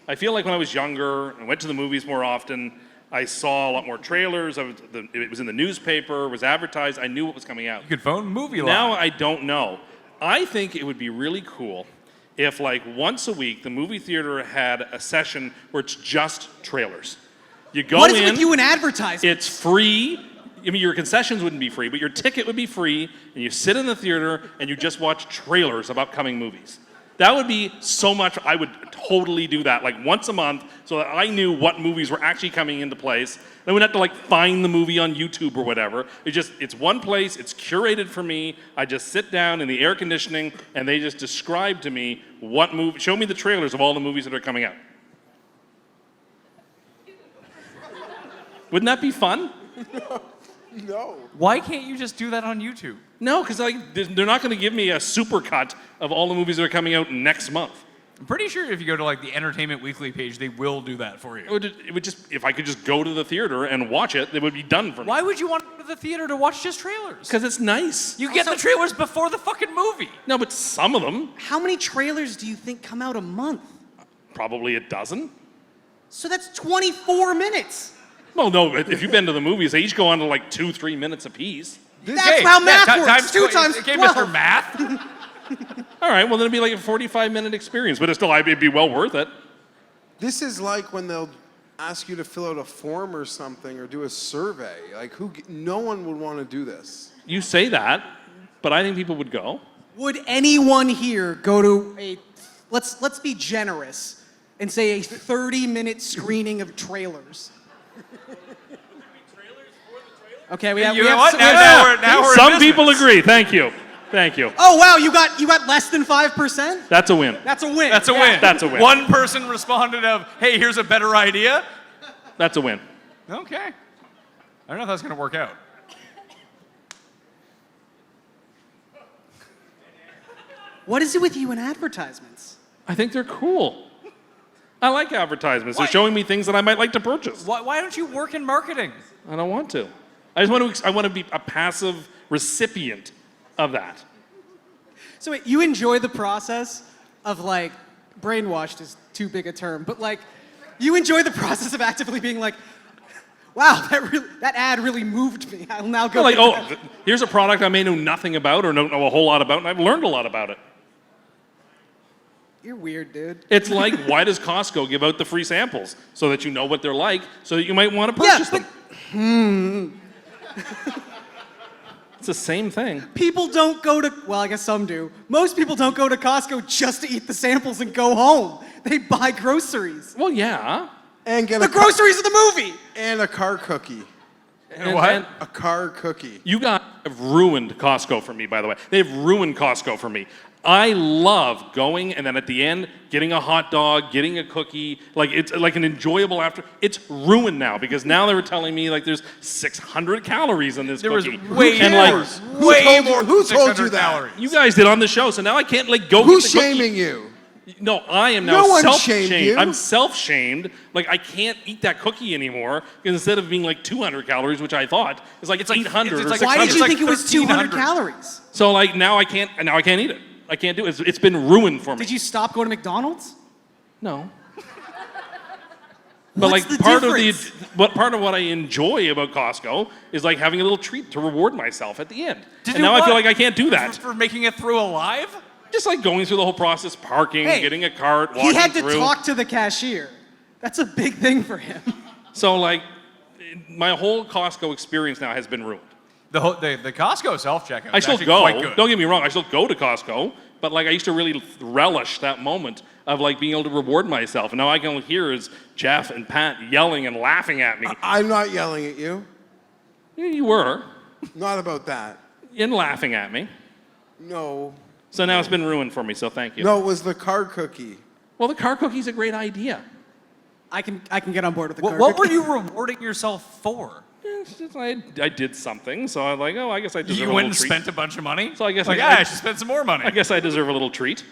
I feel like when I was younger and went to the movies more often, I saw a lot more trailers. It was in the newspaper, it was advertised. I knew what was coming out. You could phone Movie Line. Now I don't know. I think it would be really cool if, like, once a week, the movie theater had a session where it's just trailers. You go in. What is it with you and advertising? It's free. I mean, your concessions wouldn't be free, but your ticket would be free, and you sit in the theater and you just watch trailers of upcoming movies. That would be so much. I would totally do that, like once a month, so that I knew what movies were actually coming into place. I wouldn't have to like find the movie on YouTube or whatever. It's one place. It's curated for me. I just sit down in the air conditioning, and they just describe to me what movie. Show me the trailers of all the movies that are coming out. Wouldn't that be fun? No. Why can't you just do that on YouTube? No, because they're not going to give me a supercut of all the movies that are coming out next month. I'm pretty sure if you go to like the Entertainment Weekly page, they will do that for you. It would just, if I could just go to the theater and watch it, it would be done for me. Why would you want to go to the theater to watch just trailers? Because it's nice. You get the trailers before the fucking movie. No, but some of them, How many trailers do you think come out a month? probably a dozen. So that's 24 minutes. Well, no, if you've been to the movies, they each go on to like 2-3 minutes apiece. That's how math works. Two times Okay, 12. Mr. Math. All right, well, then it'd be like a 45-minute experience, but it'd be well worth it. This is like when they'll ask you to fill out a form or something or do a survey. Like, no one would want to do this. You say that, but I think people would go. Would anyone here go to a, let's be generous and say a 30-minute screening of trailers? Okay, we have. You we know have what? Now we're in Some business. people agree. Thank you. Thank you. Oh wow, you got less than 5%? That's a win. That's a win. That's a Yeah. win. That's a win. One person responded of, hey, here's a better idea. That's a win. Okay. I don't know if that's going to work out. What is it with you and advertisements? I think they're cool. I like advertisements. Why? They're showing me things that I might like to purchase. Why don't you work in marketing? I don't want to. I want to be a passive recipient of that. So wait, you enjoy the process of like, brainwashed is too big a term, but like, you enjoy the process of actively being like, wow, that ad really moved me. I'll now go. Like, oh, here's a product I may know nothing about or don't know a whole lot about, and I've learned a lot about it. You're weird, dude. It's like, why does Costco give out the free samples? So that you know what they're like, so that you might want to purchase them. It's the same thing. People don't go to, well, I guess some do. Most people don't go to Costco just to eat the samples and go home. They buy groceries. Well, yeah. And get The groceries of the movie. and a car cookie. And A car cookie. you guys have ruined Costco for me, by the way. They've ruined Costco for me. I love going and then at the end getting a hot dog, getting a cookie, like it's like an enjoyable after. It's ruined now because now they were telling me like there's 600 calories in this cookie. way and more. Who told you that? Calories. You guys did on the show, so now I can't like go. Who's get the cookie. shaming you? No, I am now No one self-shamed. shamed you. I'm self-shamed. Like I can't eat that cookie anymore because instead of being like 200 calories, which I thought it's like 800 it's or like 600. Why did you like think it was 200 1,300. calories? So like now I can't eat it. I can't do it. It's been ruined for me. Did you stop going to McDonald's? No. But What's like the part of what I enjoy about Costco is like having a little treat to reward myself at the end. To and do now I what? feel like I can't do that. For making it through alive? Just like going through the whole process, parking, Hey, getting a cart, walking He had to through. talk to the cashier. That's a big thing for him. So like my whole Costco experience now has been ruined. The Costco self-checkout. I still actually go. Quite good. Don't get me wrong. I still go to Costco, but like I used to really relish that moment of like being able to reward myself. And now I can hear is Geoff and Pat yelling and laughing at me. I'm not yelling at you. Yeah, you were Not about that. and laughing at me. No. So now it's been ruined for me. So thank you. No, it was the car cookie. Well, the car cookie's a great idea. I can get on board with the car. What were you rewarding yourself for? It's just I did something, so I'm like, oh, I guess I deserve You a went little and treat. spent a bunch of money? So I guess like, I- I should spend some more money. I guess I deserve a little treat.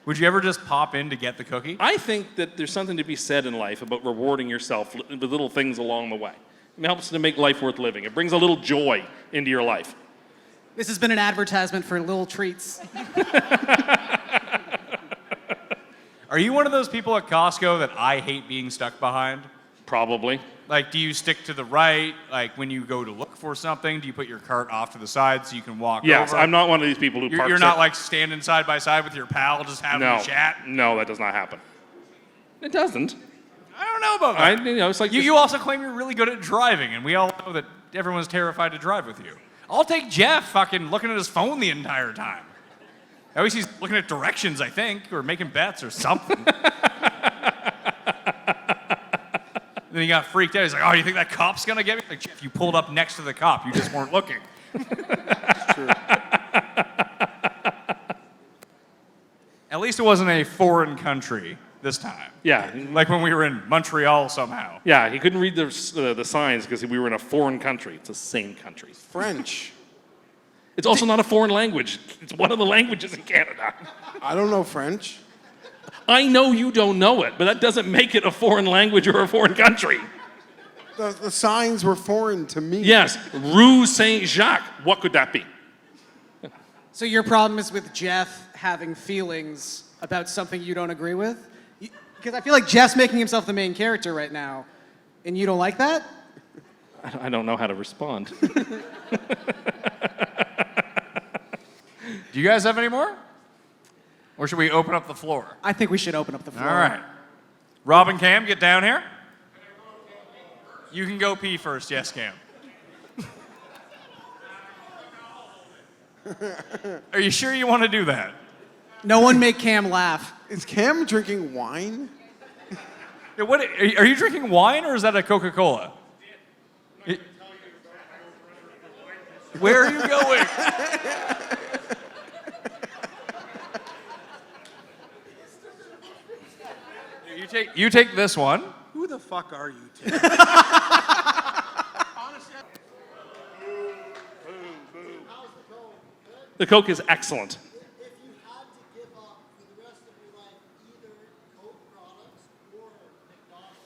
Would you ever just pop in to get the cookie? I think that there's something to be said in life about rewarding yourself with little things along the way. It helps to make life worth living. It brings a little joy into your life. This has been an advertisement for little treats. Are you one of those people at Costco that I hate being stuck behind? Probably. Like, do you stick to the right? Like, when you go to look for something, do you put your cart off to the side so you can walk Yes, over? I'm not one of these people who parks You're not it- like standing side by side with your pal just having a chat? No, that does not happen. It doesn't. I don't know about that. It's like You also claim you're really good at driving, and we all know that everyone's terrified to drive with you. I'll take Geoff fucking looking at his phone the entire time. At least he's looking at directions, I think, or making bets or something. Then he got freaked out. He's like, oh, you think that cop's gonna get me? Like, Geoff, you pulled up next to the cop. You just weren't looking. That's true. At least it wasn't a foreign country this time. Yeah. Like when we were in Montreal somehow. Yeah, he couldn't read the signs because we were in a foreign country. It's the same country. French. It's also not a foreign language. It's one of the languages in Canada. I don't know French. I know you don't know it, but that doesn't make it a foreign language or a foreign country. The signs were foreign to me. Yes, Rue Saint-Jacques. What could that be? So your problem is with Geoff having feelings about something you don't agree with? Because I feel like Jeff's making himself the main character right now, and you don't like that? I don't know how to respond. Do you guys have any more? Or should we open up the floor? I think we should open up the floor. All right. Rob and Cam, get down here. You can go pee first. Yes, Cam. Are you sure you want to do that? No one make Cam laugh. Is Cam drinking wine? Yeah, what, are you drinking wine or is that a Coca-Cola? Where are you going? You take this one. Who the fuck are you, Tim? The Coke is excellent. If you had to give up for the rest of your life either Coke products or McDonald's,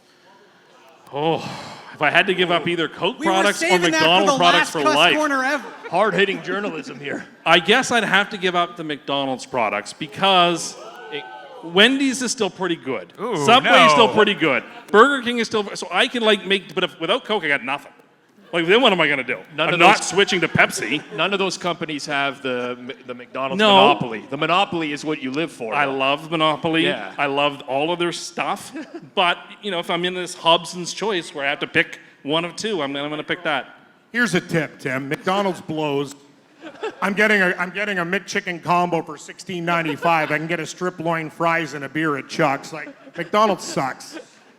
what would you have? Oh, if I had to give up either Coke We were products or saving that McDonald's for the products last for CUST life, Corner ever. Hard-hitting journalism here. I guess I'd have to give up the McDonald's products because Wendy's is still pretty good. Ooh, Subway no. is still pretty good. Burger King is still, so I can like make, but if, without Coke, I got nothing. Like, then what am I going to do? None I'm of not those- switching to Pepsi. None of those companies have the McDonald's No. monopoly. The monopoly is what you live for. I love Monopoly. Yeah. I love all of their stuff. But, you know, if I'm in this Hobson's choice where I have to pick one of two, I'm going to pick that. Here's a tip, Tim. McDonald's blows. I'm getting a McChicken combo for $16.95. I can get a strip loin, fries, and a beer at Chuck's. Like, McDonald's sucks.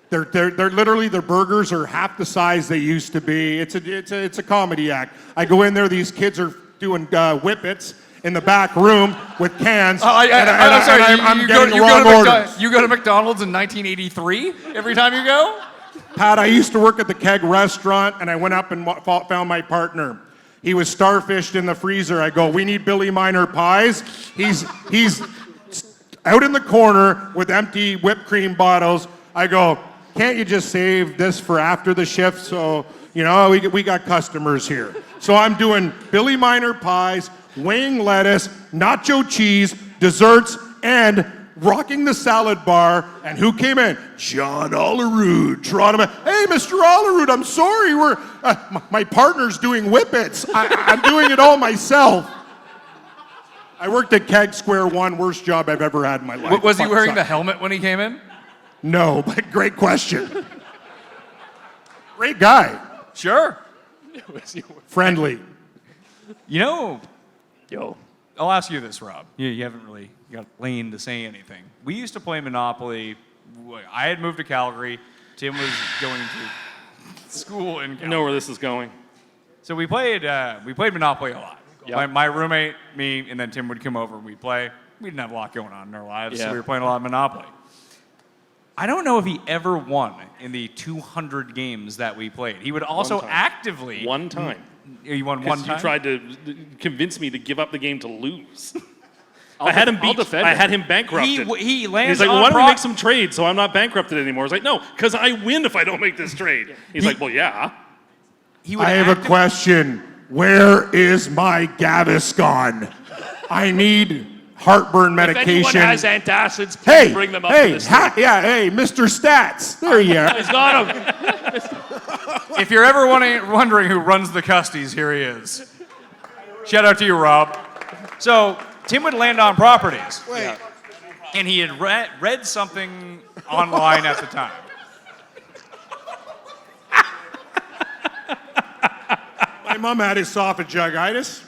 They're literally, their burgers are half the size they used to be. It's a comedy act. I go in there, these kids are doing whippets, in the back room with cans. I'm sorry, I'm getting wrong orders. You go to McDonald's in 1983 every time you go? Pat, I used to work at the Keg restaurant, and I went up and found my partner. He was starfished in the freezer. I go, we need Billy Miner pies. He's out in the corner with empty whipped cream bottles. I go, can't you just save this for after the shift? So, you know, we got customers here. So I'm doing Billy Miner pies, weighing lettuce, nacho cheese, desserts, and rocking the salad bar. And who came in? John Olerud, Toronto. Hey, Mr. Olerud, I'm sorry. My partner's doing whippets. I'm doing it all myself. I worked at Keg Square 1, worst job I've ever had in my life. Was he wearing the helmet when he came in? No, but great question. Great guy. Sure. Friendly. You know, Yo. I'll ask you this, Rob. You haven't really got Lane to say anything. We used to play Monopoly. I had moved to Calgary. Tim was going to school in Calgary. I know where this is going. So we played Monopoly a lot. Yep. My roommate, me, and then Tim would come over and we'd play. We didn't have a lot going on in our lives, so Yeah. we were playing a lot of Monopoly. I don't know if he ever won in the 200 games that we played. He would also time. actively... One time. You won one time? You tried to convince me to give up the game to lose. I had him I'll beat. defend I him. had him bankrupted. He lands He's like, on well, why don't we pro- make some trades so I'm not bankrupted anymore? I was like, no, because I win if I don't make this trade. He's like, well, yeah. He would I have a question. Where is my Gaviscon? I need heartburn If anyone medication. has antacids, please bring them up to the stage. Hey, Mr. Stats. There you are. He's got him. If you're ever wondering who runs the Custies, here he is. Shout out to you, Rob. So, Tim would land on properties. Wait. And he had read something online at the time. My mom had esophagitis.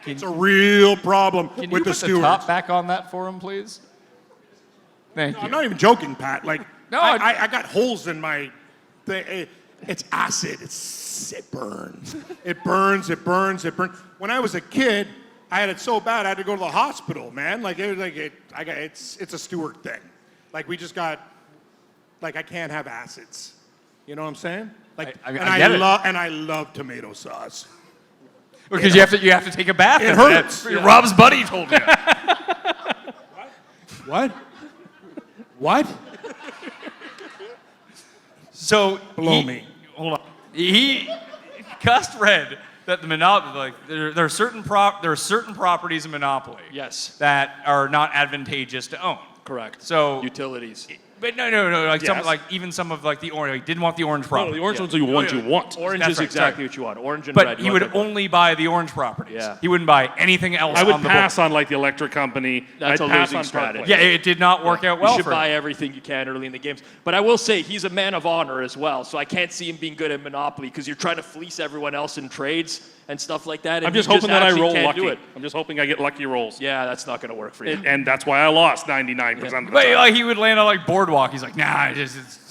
It's a real problem Can you with the put the stewards. top back on that for him, please? Thank you. I'm not even joking, Pat. Like, No, I got holes in my thing. It's acid. It burns. It burns. It burns. It burns. When I was a kid, I had it so bad I had to go to the hospital, man. Like it's a Stewart thing. Like we just got, like I can't have acids. You know what I'm saying? Like, I get it. I love tomato sauce. Because you have to take a bath. It in hurts. that. Rob's buddy told you. What? What? So Blow me. Hold on. He Cust read that the Monopoly, like there are certain properties in Monopoly. Yes. That are not advantageous to own. Correct. So utilities. But no. Like Yes. even some of like the orange. Like, didn't want the orange No, property. the orange ones are the ones you want. Orange That's is right, exactly sorry. what you want. Orange and But red. he you would want the board. only buy the orange properties. Yeah. He wouldn't buy anything else I would on the pass board. on like the electric company. That's I'd a pass losing on strategy. Parkway. Yeah, it did not work out well You should for buy him. everything you can early in the games. But I will say, he's a man of honor as well, so I can't see him being good at Monopoly because you're trying to fleece everyone else in trades and stuff like that. And I'm just he hoping that I actually roll can't do lucky. it. I'm just hoping I get lucky rolls. Yeah, that's not going to work for you. And that's why I lost 99% of the But time. like, he would land on like Boardwalk. He's like, nah,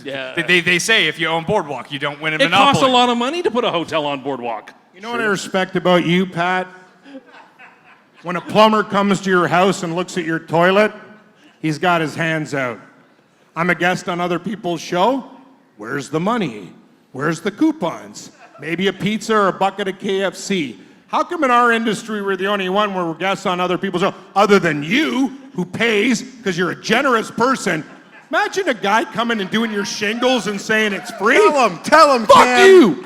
Yeah. They say if you own Boardwalk, you don't win in It Monopoly. costs a lot of money to put a hotel on Boardwalk. You know what I respect about you, Pat? When a plumber comes to your house and looks at your toilet, he's got his hands out. I'm a guest on other people's show. Where's the money? Where's the coupons? Maybe a pizza or a bucket of KFC. How come in our industry we're the only one where we're guests on other people's show, other than you, who pays because you're a generous person? Imagine a guy coming and doing your shingles and saying it's free. Tell him, Fuck Cam. you!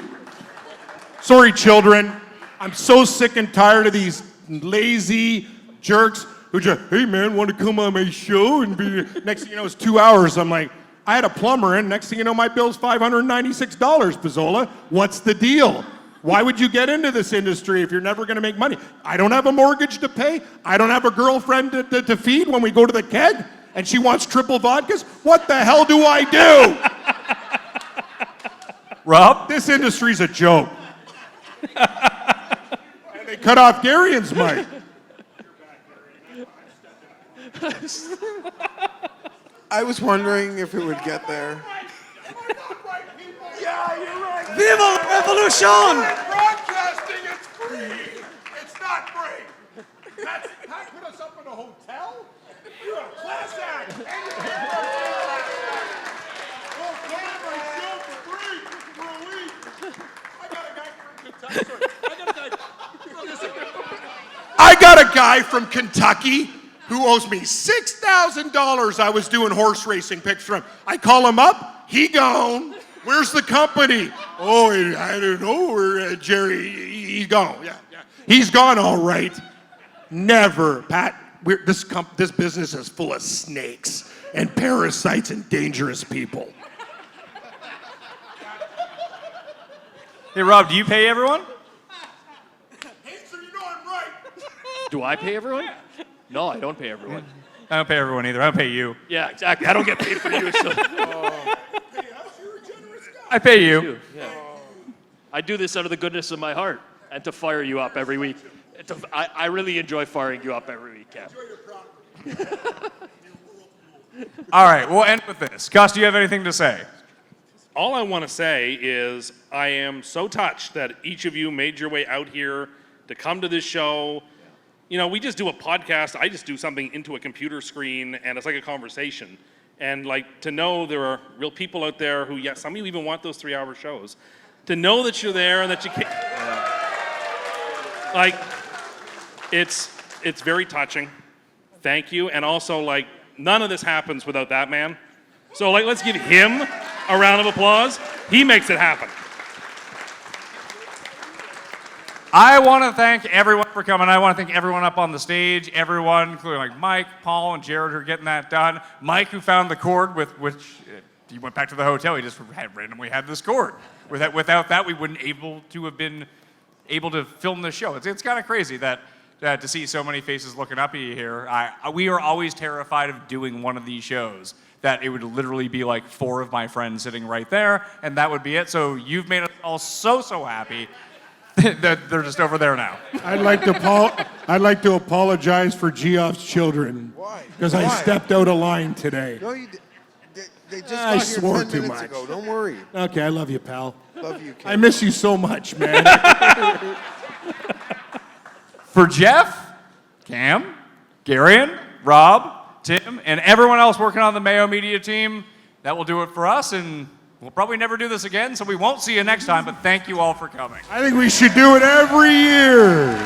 Sorry, children. I'm so sick and tired of these lazy jerks who just, hey man, want to come on my show and be, next thing you know, it's 2 hours. I'm like, I had a plumber in, next thing you know, my bill's $596, Pizzola. What's the deal? Why would you get into this industry if you're never going to make money? I don't have a mortgage to pay. I don't have a girlfriend to feed when we go to the keg, and she wants triple vodkas. What the hell do I do? Rob? This industry's a joke. And they cut off Garion's mic. I was wondering if it would get there. Viva la revolution! Broadcasting is free. It's not free. Pat put us up in a hotel? You're a class act. And you oh, my show for free for a week. I got a guy from Kentucky. I got a guy from Kentucky who owes me $6,000. I was doing horse racing picks for him. I call him up. He gone. Where's the company? Oh, I don't know. Where Jerry? He's gone. Yeah. He's gone. All right. Never, Pat. This business is full of snakes and parasites and dangerous people. Hey, Rob, do you pay everyone? Hey, so you know I'm right. Do I pay everyone? No, I don't pay everyone. I don't pay everyone either. I don't pay you. Yeah, exactly. I don't get paid for you. So. I pay you. Yeah. I do this out of the goodness of my heart and to fire you up every week. I really enjoy firing you up every week, Cam. All right, we'll end with this. Gus, do you have anything to say? All I want to say is I am so touched that each of you made your way out here to come to this show. You know, we just do a podcast. I just do something into a computer screen, and it's like a conversation. And like to know there are real people out there who, yes, some of you even want those 3-hour shows. To know that you're there and that you can't, like, it's very touching. Thank you. And also, like, none of this happens without that man. So, like, let's give him a round of applause. He makes it happen. I want to thank everyone for coming. I want to thank everyone up on the stage, everyone, including like Mike, Paul, and Jared who are getting that done. Mike, who found the cord with which he went back to the hotel. He just randomly had this cord. Without that, we wouldn't have been able to film the show. It's kind of crazy that to see so many faces looking up at you here. We are always terrified of doing one of these shows, that it would literally be like 4 of my friends sitting right there, and that would be it. So you've made us all so happy that they're just over there now. I'd like to apologize for Geoff's children. Why? Because I stepped out of line today. No, they just I got here swore 10 too minutes much. ago. Don't worry. Okay, I love you, pal. Love you, I Ken. miss you so much, man. For Geoff, Cam, Garion, Rob, Tim, and everyone else working on the Mayo Media team, that will do it for us, and we'll probably never do this again, so we won't see you next time, but thank you all for coming. I think we should do it every year.